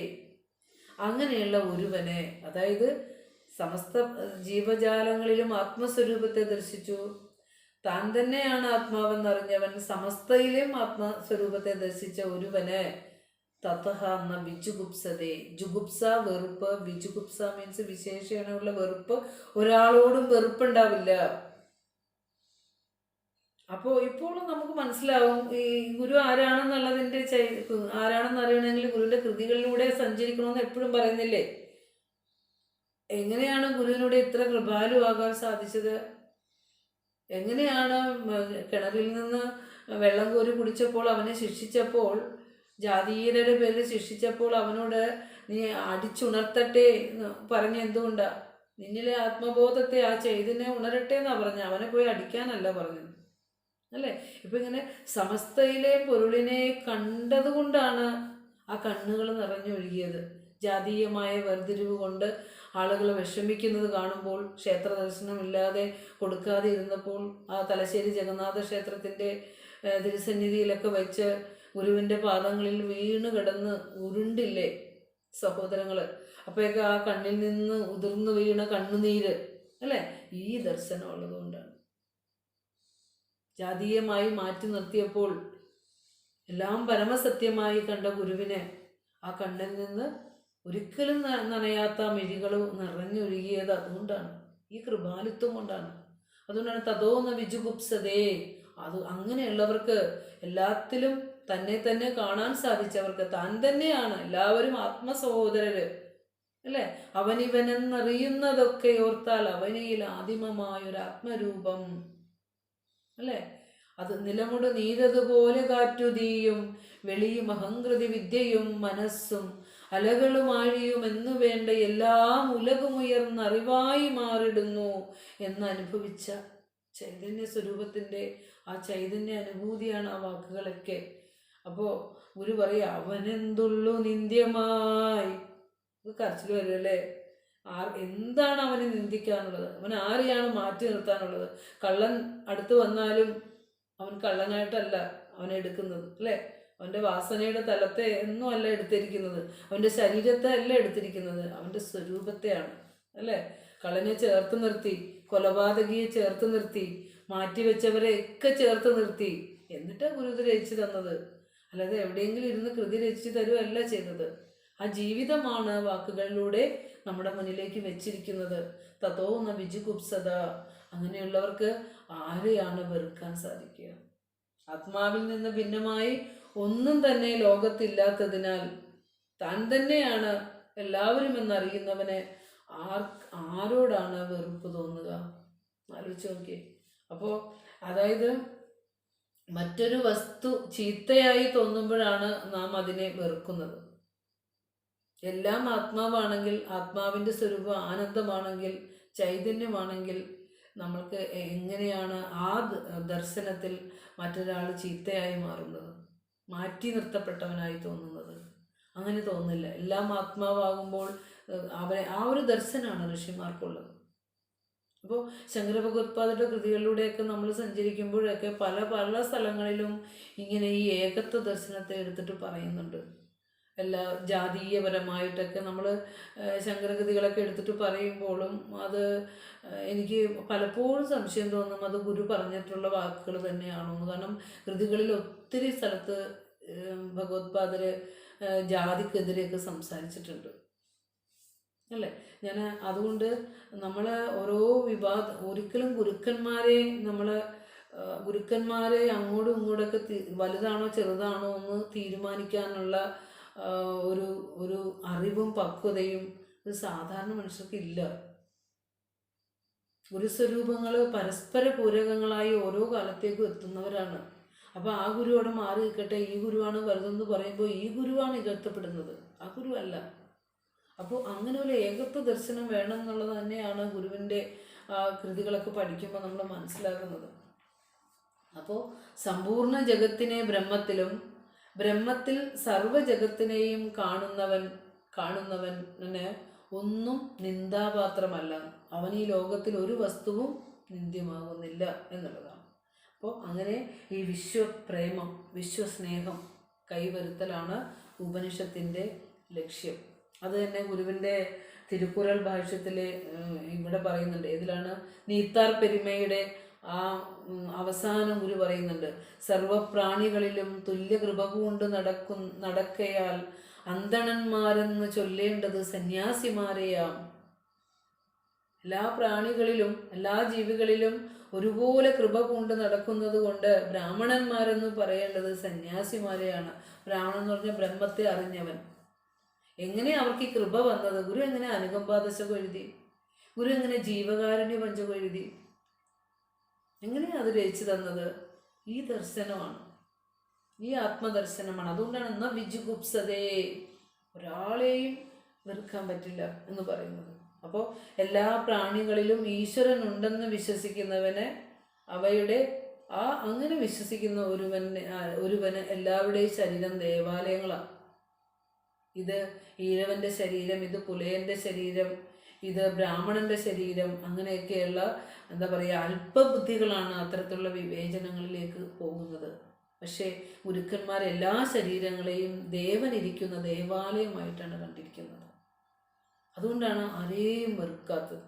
അങ്ങനെയുള്ള ഒരുവനെ, അതായത് സമസ്ത ജീവജാലങ്ങളിലും ആത്മസ്വരൂപത്തെ ദർശിച്ചു, താൻ തന്നെയാണ് ആത്മാവെന്നറിഞ്ഞവൻ, സമസ്തയിലും ആത്മസ്വരൂപത്തെ ദർശിച്ച ഒരുവനെ തതഹ എന്ന വിജുഗുപ്സതേ, ജുഗുപ്സ വെറുപ്പ്, വിജുഗുപ്സ മീൻസ് വിശേഷണമുള്ള വെറുപ്പ്. ഒരാളോടും വെറുപ്പുണ്ടാവില്ല. അപ്പോൾ ഇപ്പോഴും നമുക്ക് മനസ്സിലാവും ഈ ഗുരു ആരാണെന്നുള്ളതിൻ്റെ ആരാണെന്ന് അറിയണമെങ്കിൽ ഗുരുവിൻ്റെ കൃതികളിലൂടെ സഞ്ചരിക്കണമെന്ന് എപ്പോഴും പറയുന്നില്ലേ. എങ്ങനെയാണ് ഗുരുവിനൂടെ ഇത്ര കൃപാലുവാകാൻ സാധിച്ചത്? എങ്ങനെയാണ് കിണറിൽ നിന്ന് വെള്ളം കോരി കുടിച്ചപ്പോൾ അവനെ ശിക്ഷിച്ചപ്പോൾ, ജാതീയരുടെ പേരിൽ ശിക്ഷിച്ചപ്പോൾ അവനോട് നീ അടിച്ചുണർത്തട്ടെ പറഞ്ഞ എന്തുകൊണ്ടാ? നിന്നിലെ ആത്മബോധത്തെ, ആ ചൈതന്യം ഉണരട്ടെ എന്നാ പറഞ്ഞ, അവനെ പോയി അടിക്കാനല്ല പറഞ്ഞത് അല്ലേ. ഇപ്പം ഇങ്ങനെ സമസ്തയിലെ പൊരുളിനെ കണ്ടതുകൊണ്ടാണ് ആ കണ്ണുകൾ നിറഞ്ഞൊഴുകിയത്. ജാതീയമായ വേർതിരിവ് കൊണ്ട് ആളുകൾ വിഷമിക്കുന്നത് കാണുമ്പോൾ, ക്ഷേത്ര ദർശനമില്ലാതെ കൊടുക്കാതെ ഇരുന്നപ്പോൾ ആ തലശ്ശേരി ജഗന്നാഥ ക്ഷേത്രത്തിൻ്റെ തിരുസന്നിധിയിലൊക്കെ വെച്ച് ഗുരുവിൻ്റെ പാദങ്ങളിൽ വീണ് കിടന്ന് ഉരുണ്ടില്ലേ സഹോദരങ്ങൾ? അപ്പോഴൊക്കെ ആ കണ്ണിൽ നിന്ന് ഉതിർന്നു വീണ കണ്ണുനീര് അല്ലേ, ഈ ദർശനം ഉള്ളതുകൊണ്ടാണ്. ജാതീയമായി മാറ്റി നിർത്തിയപ്പോൾ എല്ലാം പരമസത്യമായി കണ്ട ഗുരുവിനെ ആ കണ്ണിൽ നിന്ന് ഒരിക്കലും നനയാത്ത മിഴികൾ നിറഞ്ഞൊഴുകിയത് അതുകൊണ്ടാണ്, ഈ കൃപാലിത്വം കൊണ്ടാണ്. അതുകൊണ്ടാണ് തതോന്ന വിജുഗുപ്സതേ. അങ്ങനെയുള്ളവർക്ക്, എല്ലാത്തിലും തന്നെ കാണാൻ സാധിച്ചവർക്ക്, താൻ തന്നെയാണ്, എല്ലാവരും ആത്മസഹോദരര് അല്ലേ. അവനിവനെന്നറിയുന്നതൊക്കെ ഓർത്താൽ അവനിൽ ആദിമമായൊരു ആത്മരൂപം അല്ലേ. അത് നിലമുട് നീരതുപോലെ കാറ്റുതീയും വെളിയും അഹങ്കൃതി വിദ്യയും മനസ്സും അലകളുമാഴിയും എന്നു വേണ്ട എല്ലാം ഉലകമുയർന്നറിവായി മാറിടുന്നു എന്നനുഭവിച്ച ചൈതന്യ സ്വരൂപത്തിൻ്റെ ആ ചൈതന്യ അനുഭൂതിയാണ് ആ വാക്കുകളൊക്കെ. അപ്പോൾ ഗുരു പറയുക, അവനെന്തുള്ളു നിന്ദ്യമായി. കരച്ചിൽ വരുമല്ലേ. എന്താണ് അവനെ നിന്ദിക്കാനുള്ളത്? അവൻ ആരെയാണ് മാറ്റി നിർത്താനുള്ളത്? കള്ളൻ അടുത്ത് വന്നാലും അവൻ കള്ളനായിട്ടല്ല അവനെ എടുക്കുന്നത് അല്ലേ. അവൻ്റെ വാസനയുടെ തലത്തെ ഒന്നും അല്ല എടുത്തിരിക്കുന്നത്, അവൻ്റെ ശരീരത്തെ അല്ല എടുത്തിരിക്കുന്നത്, അവൻ്റെ സ്വരൂപത്തെയാണ് അല്ലേ. കള്ളനെ ചേർത്ത് നിർത്തി കൊലപാതകിയെ ചേർത്ത് നിർത്തി, മാറ്റിവെച്ചവരെ ഒക്കെ ചേർത്ത് നിർത്തി. എന്നിട്ടാണ് ഗുരു ഇത് രചിച്ചു തന്നത്. അല്ലാതെ എവിടെയെങ്കിലും ഇരുന്ന് കൃതി രചിച്ചു തരുമല്ല ചെയ്തത്. ആ ജീവിതമാണ് വാക്കുകളിലൂടെ നമ്മുടെ മുന്നിലേക്ക് വെച്ചിരിക്കുന്നത്. തതോന്ന വിജുഗുപ്സത. അങ്ങനെയുള്ളവർക്ക് ആരെയാണ് വെറുക്കാൻ സാധിക്കുക? ആത്മാവിൽ നിന്ന് ഭിന്നമായി ഒന്നും തന്നെ ലോകത്തില്ലാത്തതിനാൽ താൻ തന്നെയാണ് എല്ലാവരും എന്നറിയുന്നവന് ആരോടാണ് വെറുപ്പ് തോന്നുക? ആലോചിച്ച് നോക്കിയേ. അപ്പോൾ അതായത് മറ്റൊരു വസ്തു ചീത്തയായി തോന്നുമ്പോഴാണ് നാം അതിനെ വെറുക്കുന്നത്. എല്ലാം ആത്മാവാണെങ്കിൽ, ആത്മാവിൻ്റെ സ്വരൂപം ആനന്ദമാണെങ്കിൽ, ചൈതന്യമാണെങ്കിൽ നമ്മൾക്ക് എങ്ങനെയാണ് ആ ദർശനത്തിൽ മറ്റൊരാൾ ചീത്തയായി മാറുന്നത്, മാറ്റി നിർത്തപ്പെട്ടവനായി തോന്നുന്നത്? അങ്ങനെ തോന്നില്ല. എല്ലാം ആത്മാവാകുമ്പോൾ ആ ഒരു ദർശനമാണ് ഋഷിമാർക്കുള്ളത്. അപ്പോൾ ശങ്കര ഭഗവത്പാദരുടെ കൃതികളിലൂടെയൊക്കെ നമ്മൾ സഞ്ചരിക്കുമ്പോഴൊക്കെ പല പല സ്ഥലങ്ങളിലും ഇങ്ങനെ ഈ ഏകത്വ ദർശനത്തെ എടുത്തിട്ട് പറയുന്നുണ്ട്. എല്ലാ ജാതീയപരമായിട്ടൊക്കെ നമ്മൾ ശങ്കരകൃതികളൊക്കെ എടുത്തിട്ട് പറയുമ്പോഴും അത് എനിക്ക് പലപ്പോഴും സംശയം തോന്നും, അത് ഗുരു പറഞ്ഞിട്ടുള്ള വാക്കുകൾ തന്നെയാണോ എന്ന്. കാരണം കൃതികളിൽ ഒത്തിരി സ്ഥലത്ത് ഭഗവത്പാദർ ജാതിക്കെതിരെയൊക്കെ സംസാരിച്ചിട്ടുണ്ട് അല്ലേ. ഞാൻ അതുകൊണ്ട് നമ്മൾ ഓരോ ഒരിക്കലും ഗുരുക്കന്മാരെ അങ്ങോട്ടും ഇങ്ങോട്ടൊക്കെ വലുതാണോ ചെറുതാണോ എന്ന് തീരുമാനിക്കാനുള്ള ഒരു അറിവും പക്വതയും ഒരു സാധാരണ മനുഷ്യർക്കില്ല. ഗുരുസ്വരൂപങ്ങൾ പരസ്പര പൂരകങ്ങളായി ഓരോ കാലത്തേക്കും എത്തുന്നവരാണ്. അപ്പോൾ ആ ഗുരു അവിടെ മാറി നിൽക്കട്ടെ, ഈ ഗുരുവാണ് വലുതെന്ന് പറയുമ്പോൾ ഈ ഗുരുവാണ് ഇകഴ്ത്തപ്പെടുന്നത്, ആ ഗുരു അല്ല. അപ്പോൾ അങ്ങനെ ഒരു ഏകത്വ ദർശനം വേണം എന്നുള്ളത് തന്നെയാണ് ഗുരുവിൻ്റെ കൃതികളൊക്കെ പഠിക്കുമ്പോൾ നമ്മൾ മനസ്സിലാക്കുന്നത്. അപ്പോൾ സമ്പൂർണ്ണ ജഗത്തിനെ ബ്രഹ്മത്തിലും, ബ്രഹ്മത്തിൽ സർവ്വജഗത്തിനെയും കാണുന്നവന് ഒന്നും നിന്ദാപാത്രമല്ല. അവൻ ഈ ലോകത്തിൽ ഒരു വസ്തുവും നിന്ദ്യമാകുന്നില്ല എന്നുള്ളതാണ്. അപ്പോൾ അങ്ങനെ ഈ വിശ്വപ്രേമം, വിശ്വസ്നേഹം കൈവരുത്തലാണ് ഉപനിഷത്തിൻ്റെ ലക്ഷ്യം. അത് തന്നെ ഗുരുവിൻ്റെ തിരുക്കുറൾ ഭാഷ്യത്തിൽ ഇവിടെ പറയുന്നുണ്ട്. ഇതിലാണ് നീത്താർ പെരുമയുടെ ആ അവസാനം ഗുരു പറയുന്നുണ്ട്, സർവപ്രാണികളിലും തുല്യകൃപ കൊണ്ട് നടക്കയാൽ അന്തണന്മാരെന്ന് ചൊല്ലേണ്ടത് സന്യാസിമാരെയാം. എല്ലാ പ്രാണികളിലും എല്ലാ ജീവികളിലും ഒരുപോലെ കൃപ കൊണ്ട് നടക്കുന്നത് കൊണ്ട് ബ്രാഹ്മണന്മാരെന്ന് പറയേണ്ടത് സന്യാസിമാരെയാണ്. ബ്രാഹ്മണൻ എന്ന് പറഞ്ഞാൽ ബ്രഹ്മത്തെ അറിഞ്ഞവൻ. എങ്ങനെ അവർക്ക് ഈ കൃപ വന്നത്? ഗുരു എങ്ങനെ അനുകമ്പാദശകം എഴുതി? ഗുരു എങ്ങനെ ജീവകാരുണ്യ പഞ്ചകം എഴുതി? എങ്ങനെയാണ് അത് രചിച്ചു തന്നത്? ഈ ദർശനമാണ്, ഈ ആത്മദർശനമാണ്. അതുകൊണ്ടാണ് എന്നാ വിജുഗുപ്സതേ, ഒരാളെയും വെറുക്കാൻ പറ്റില്ല എന്ന് പറയുന്നത്. അപ്പോൾ എല്ലാ പ്രാണികളിലും ഈശ്വരൻ ഉണ്ടെന്ന് വിശ്വസിക്കുന്നവന്, അവയുടെ അങ്ങനെ വിശ്വസിക്കുന്ന ഒരുവന് എല്ലാവരുടെയും ശരീരം ദേവാലയങ്ങളാണ്. ഇത് ഈഴവൻ്റെ ശരീരം, ഇത് പുലയൻ്റെ ശരീരം, ഇത് ബ്രാഹ്മണൻ്റെ ശരീരം, അങ്ങനെയൊക്കെയുള്ള എന്താ പറയുക അല്പബുദ്ധികളാണ് അത്തരത്തിലുള്ള വിവേചനങ്ങളിലേക്ക് പോകുന്നത്. പക്ഷേ ഗുരുക്കന്മാർ എല്ലാ ശരീരങ്ങളെയും ദേവനിരിക്കുന്ന ദേവാലയമായിട്ടാണ് കണ്ടിരിക്കുന്നത്. അതുകൊണ്ടാണ് ആരെയും വെറുക്കാത്തത്.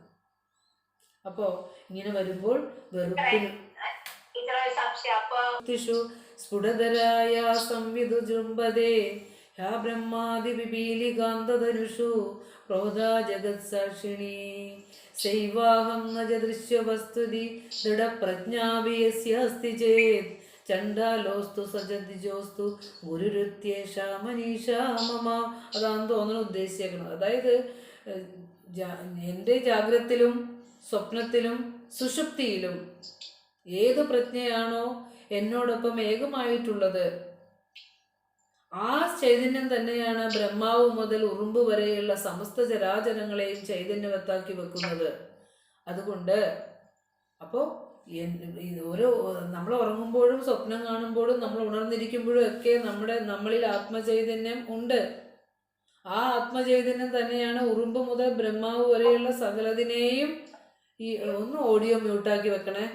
അപ്പോൾ ഇങ്ങനെ വരുമ്പോൾ വെറുപ്പിന് സ്ഫുടതരായ സംവിദുജൃംഭതേ യാ ബ്രഹ്മാദി വിപീലികാന്തധനുഷു ക്രോധാ ജഗത്സാക്ഷിണി സൈവാഹം നജ ദൃശ്യവസ്തുതി ദൃഢപ്രജ്ഞാഭിയസ്യസ്തി ചേത് ചണ്ഡാലോസ്തു സജദ്ജോസ്തു ഗുരുരുത്യേഷ മനീഷാ മമ. അതാണ് തോന്നുന്നു ഉദ്ദേശിക്കുന്നത്. അതായത് എൻ്റെ ജാഗ്രത്തിലും സ്വപ്നത്തിലും സുഷുപ്തിയിലും ഏത് പ്രജ്ഞയാണോ എന്നോടൊപ്പം ഏകമായിട്ടുള്ളത്, ആ ചൈതന്യം തന്നെയാണ് ബ്രഹ്മാവ് മുതൽ ഉറുമ്പ് വരെയുള്ള സമസ്ത ചരാചരങ്ങളെയും ചൈതന്യവത്താക്കി വെക്കുന്നത്. അതുകൊണ്ട് അപ്പോൾ ഓരോ നമ്മൾ ഉറങ്ങുമ്പോഴും സ്വപ്നം കാണുമ്പോഴും നമ്മൾ ഉണർന്നിരിക്കുമ്പോഴും ഒക്കെ നമ്മളിൽ ആത്മചൈതന്യം ഉണ്ട്. ആ ആത്മചൈതന്യം തന്നെയാണ് ഉറുമ്പ് മുതൽ ബ്രഹ്മാവ് വരെയുള്ള സകലതിനെയും ഒന്ന് ഓഡിയോ മ്യൂട്ടാക്കി വെക്കണേ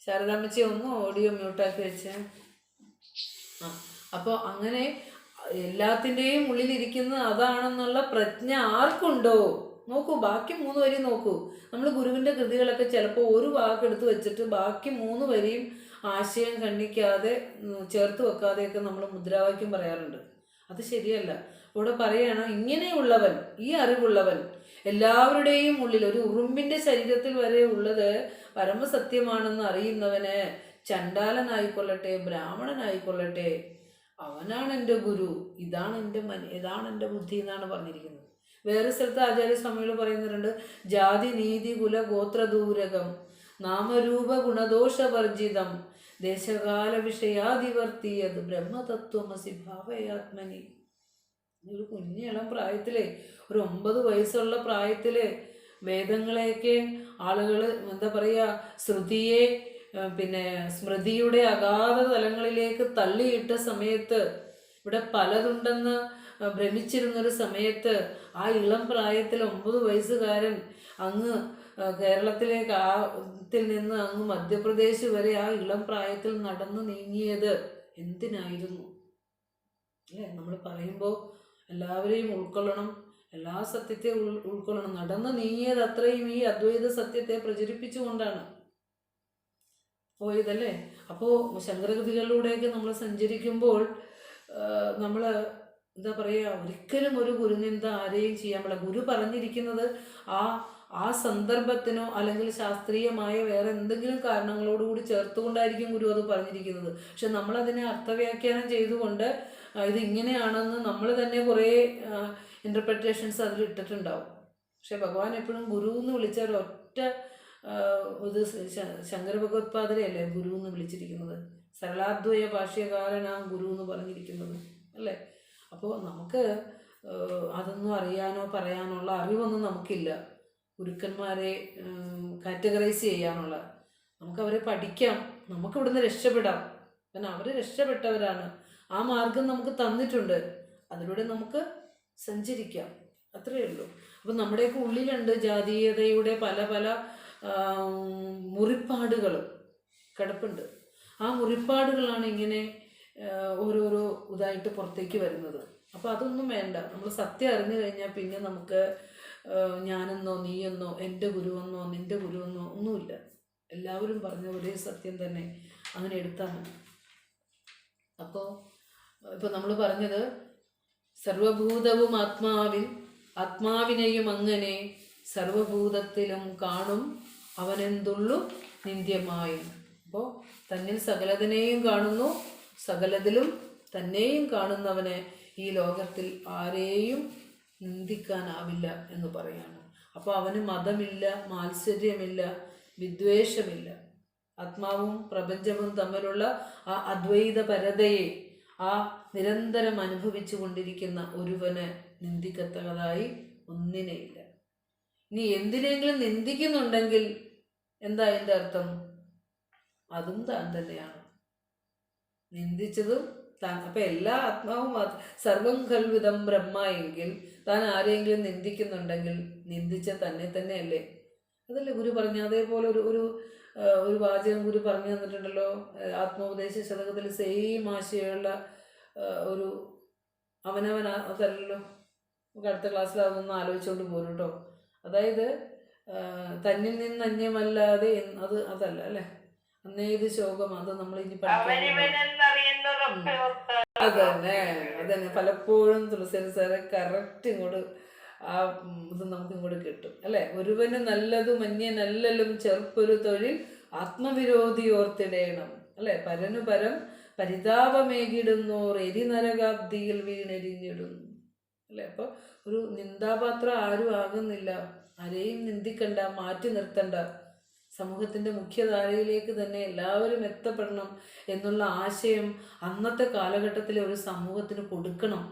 ശാരദാമ്മച്ചി, ഒന്ന് ഓഡിയോ മ്യൂട്ടാക്കി വെച്ചേ. അപ്പോൾ അങ്ങനെ എല്ലാത്തിൻ്റെയും ഉള്ളിലിരിക്കുന്നത് അതാണെന്നുള്ള പ്രജ്ഞ ആർക്കുണ്ടോ നോക്കൂ, ബാക്കി 3 വരി നോക്കൂ. നമ്മൾ ഗുരുവിൻ്റെ കൃതികളൊക്കെ ചിലപ്പോൾ ഒരു വാക്കെടുത്ത് വെച്ചിട്ട് ബാക്കി 3 വരിയും ആശയം ഖണ്ഡിക്കാതെ ചേർത്ത് വെക്കാതെയൊക്കെ നമ്മൾ മുദ്രാവാക്യം പറയാറുണ്ട്. അത് ശരിയല്ല. ഇവിടെ പറയുകയാണ്, ഇങ്ങനെയുള്ളവൻ, ഈ അറിവുള്ളവൻ, എല്ലാവരുടെയും ഉള്ളിൽ ഒരു ഉറുമ്പിൻ്റെ ശരീരത്തിൽ വരെ ഉള്ളത് പരമസത്യമാണെന്ന് അറിയുന്നവന് ചണ്ടാലനായിക്കൊള്ളട്ടെ ബ്രാഹ്മണനായിക്കൊള്ളട്ടെ അവനാണ് എൻ്റെ ഗുരു, ഇതാണ് എൻ്റെ ബുദ്ധി എന്നാണ് പറഞ്ഞിരിക്കുന്നത്. വേറെ സ്ഥലത്ത് ആചാര്യസ്വാമികൾ പറയുന്നുണ്ട്, ജാതി നീതി കുല ഗോത്രദൂരകം നാമരൂപ ഗുണദോഷവർജിതം ദേശകാല വിഷയാധിവർത്തിയത് ബ്രഹ്മതത്വമസി ഭാവയാത്മനി. ഒരു കുഞ്ഞിളം പ്രായത്തിലെ, ഒരു 9 വയസ്സുള്ള പ്രായത്തിലെ വേദങ്ങളെയൊക്കെ ആളുകൾ എന്താ പറയുക, ശ്രുതിയെ പിന്നെ സ്മൃതിയുടെ അഗാധ തലങ്ങളിലേക്ക് തള്ളിയിട്ട സമയത്ത്, ഇവിടെ പലതുണ്ടെന്ന് ഭ്രമിച്ചിരുന്നൊരു സമയത്ത്, ആ ഇളം പ്രായത്തിൽ 9 വയസ്സുകാരൻ അങ്ങ് കേരളത്തിലേക്ക് ത്തിൽ നിന്ന് അങ്ങ് മധ്യപ്രദേശ് വരെ ആ ഇളം പ്രായത്തിൽ നടന്നു നീങ്ങിയത് എന്തിനായിരുന്നു? അല്ലേ? നമ്മൾ പറയുമ്പോൾ എല്ലാവരെയും ഉൾക്കൊള്ളണം, എല്ലാ സത്യത്തെ ഉൾക്കൊള്ളണം. നടന്നു നീങ്ങിയത് അത്രയും ഈ അദ്വൈത സത്യത്തെ പ്രചരിപ്പിച്ചുകൊണ്ടാണ് പോയതല്ലേ. അപ്പോൾ ശങ്കരകൃതികളിലൂടെയൊക്കെ നമ്മൾ സഞ്ചരിക്കുമ്പോൾ നമ്മൾ എന്താ പറയുക, ഒരിക്കലും ഒരു ഗുരുനിന്ദ ആരെയും ചെയ്യാൻ പാടില്ല. ഗുരു പറഞ്ഞിരിക്കുന്നത് ആ സന്ദർഭത്തിനോ അല്ലെങ്കിൽ ശാസ്ത്രീയമായ വേറെ എന്തെങ്കിലും കാരണങ്ങളോടുകൂടി ചേർത്തുകൊണ്ടായിരിക്കും ഗുരു അത് പറഞ്ഞിരിക്കുന്നത്. പക്ഷെ നമ്മളതിനെ അർത്ഥവ്യാഖ്യാനം ചെയ്തുകൊണ്ട് ഇത് ഇങ്ങനെയാണെന്ന് നമ്മൾ തന്നെ കുറേ ഇൻ്റർപ്രിറ്റേഷൻസ് അതിൽ ഇട്ടിട്ടുണ്ടാവും. പക്ഷെ ഭഗവാൻ എപ്പോഴും ഗുരു എന്ന് വിളിച്ച ഒരൊറ്റ ഇത് ശങ്കര ഭഗവത്പാദരെയല്ലേ ഗുരു എന്ന് വിളിച്ചിരിക്കുന്നത്. സരളാദ്വയ ഭാഷ്യകാരനാണ് ഗുരു എന്ന് പറഞ്ഞിരിക്കുന്നത്, അല്ലേ? അപ്പോൾ നമുക്ക് അതൊന്നും അറിയാനോ പറയാനുള്ള അറിവൊന്നും നമുക്കില്ല. ഗുരുക്കന്മാരെ കാറ്റഗറൈസ് ചെയ്യാനുള്ള, നമുക്കവരെ പഠിക്കാം, നമുക്കിവിടുന്ന് രക്ഷപ്പെടാം. കാരണം അവർ രക്ഷപ്പെട്ടവരാണ്, ആ മാർഗം നമുക്ക് തന്നിട്ടുണ്ട്, അതിലൂടെ നമുക്ക് സഞ്ചരിക്കാം, അത്രയേ ഉള്ളൂ. അപ്പം നമ്മുടെയൊക്കെ ഉള്ളിലുണ്ട് ജാതീയതയുടെ പല പല മുറിപ്പാടുകൾ കിടപ്പുണ്ട്. ആ മുറിപ്പാടുകളാണ് ഇങ്ങനെ ഓരോരോ ഇതായിട്ട് പുറത്തേക്ക് വരുന്നത്. അപ്പോൾ അതൊന്നും വേണ്ട. നമ്മൾ സത്യം അറിഞ്ഞു കഴിഞ്ഞാൽ പിന്നെ നമുക്ക് ഞാനെന്നോ നീയെന്നോ എൻ്റെ ഗുരുവെന്നോ നിൻ്റെ ഗുരുവെന്നോ ഒന്നുമില്ല. എല്ലാവരും പറഞ്ഞ ഒരേ സത്യം തന്നെ അങ്ങനെ എടുത്താൽ മതി. അപ്പോൾ ഇപ്പോൾ നമ്മൾ പറഞ്ഞത് സർവഭൂതവും ആത്മാവിനെയും അങ്ങനെ സർവഭൂതത്തിലും കാണും അവനെന്തുള്ളു നിന്ദ്യമായി. അപ്പോൾ തന്നിൽ സകലതിനെയും കാണുന്നു, സകലതിലും തന്നെയും കാണുന്നവനെ ഈ ലോകത്തിൽ ആരെയും നിന്ദിക്കാനാവില്ല എന്ന് പറയാണ്. അപ്പോൾ അവന് മതമില്ല, മാത്സര്യമില്ല, വിദ്വേഷമില്ല. ആത്മാവും പ്രപഞ്ചവും തമ്മിലുള്ള ആ അദ്വൈത പരതയെ ആ നിരന്തരം അനുഭവിച്ചു കൊണ്ടിരിക്കുന്ന ഒരുവന് നിന്ദിക്കത്തക്കതായി ഒന്നിനെയില്ല. ഇനി എന്തിനെങ്കിലും നിന്ദിക്കുന്നുണ്ടെങ്കിൽ എന്താ അതിൻ്റെ അർത്ഥം? അതും താൻ തന്നെയാണ് നിന്ദിച്ചതും താൻ. അപ്പം എല്ലാ ആത്മാവും സർവം കൽവിതം ബ്രഹ്മ എങ്കിൽ താൻ ആരെങ്കിലും നിന്ദിക്കുന്നുണ്ടെങ്കിൽ നിന്ദിച്ച തന്നെ തന്നെയല്ലേ? അതല്ലേ ഗുരു പറഞ്ഞ. അതേപോലെ ഒരു വാചകം ഗുരു പറഞ്ഞു തന്നിട്ടുണ്ടല്ലോ ആത്മോപദേശ ശതകത്തിൽ. സെയിം ആശയമുള്ള ഒരു അവനവൻ അതല്ലല്ലോ. നമുക്ക് അടുത്ത ക്ലാസ്സിൽ അതൊന്ന് ആലോചിച്ചുകൊണ്ട് പോരും കേട്ടോ. അതായത് തന്നിൽ നിന്ന് അന്യമല്ലാതെ അതല്ല അല്ലേ, അന്നേത് ശോകം, അത് നമ്മൾ ഇനി അതന്നെ പലപ്പോഴും തുളസേന സാറെ കറക്റ്റ് ഇങ്ങോട്ട് ആ ഇത് നമുക്ക് ഇങ്ങോട്ട് കിട്ടും അല്ലേ. ഒരുവന് നല്ലതു മന്യനല്ലലും ചെറുപ്പൊരു തൊഴിൽ ആത്മവിരോധി ഓർത്തിടേണം അല്ലേ. പരനു പരം പരിതാപമേകിടുന്നോർ എരിനരകാബ്ദിയിൽ വീണെരിഞ്ഞിടുന്നു അല്ലേ. അപ്പോൾ ഒരു നിന്ദാപാത്രം ആരും ആകുന്നില്ല. ആരെയും നിന്ദിക്കണ്ട, മാറ്റി നിർത്തണ്ട. സമൂഹത്തിൻ്റെ മുഖ്യധാരയിലേക്ക് തന്നെ എല്ലാവരും എത്തപ്പെടണം എന്നുള്ള ആശയം അന്നത്തെ കാലഘട്ടത്തിലെ ഒരു സമൂഹത്തിന് കൊടുക്കണം.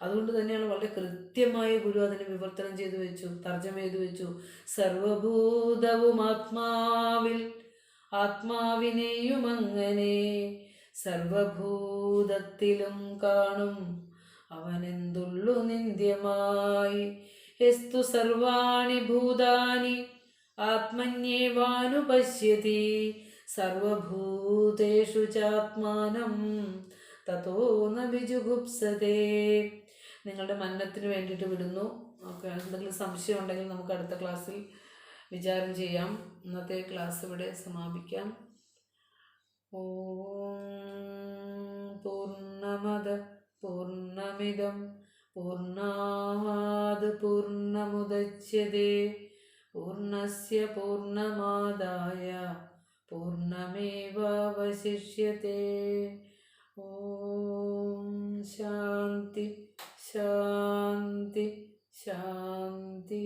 അതുകൊണ്ട് തന്നെയാണ് വളരെ കൃത്യമായി ഗുരു അതിനെ വിവർത്തനം ചെയ്തു വെച്ചു, തർജ്ജമ ചെയ്തു വെച്ചു. സർവഭൂതവും ആത്മാവിനെയും അങ്ങനെ സർവഭൂതത്തിലും കാണും അവനെന്തുള്ളു നിന്ദ്യമായി. യസ്തു സർവാണി ഭൂതാനി ആത്മന്യേവാനുപശ്യതി സർവഭൂതേഷു ചാത്മാനം തതോ ന വിജുഗുപ്സതേ. നിങ്ങളുടെ മന്നത്തിന് വേണ്ടിയിട്ട് വിടുന്നു. ഓക്കെ, എന്തെങ്കിലും സംശയം ഉണ്ടെങ്കിൽ നമുക്ക് അടുത്ത ക്ലാസ്സിൽ വിചാരം ചെയ്യാം. ഇന്നത്തെ ക്ലാസ് ഇവിടെ സമാപിക്കാം. ഓം പൂർണ്ണമദ പൂർണ്ണമിദം പൂർണ്ണാത് പൂർണ്ണമുദച്യതേ പൂർണ്ണസ്യ പൂർണ്ണമാദായ പൂർണ്ണമേവാവശിഷ്യത്തെ. ഓം ശാന്തി ശാന്തി ശാന്തി.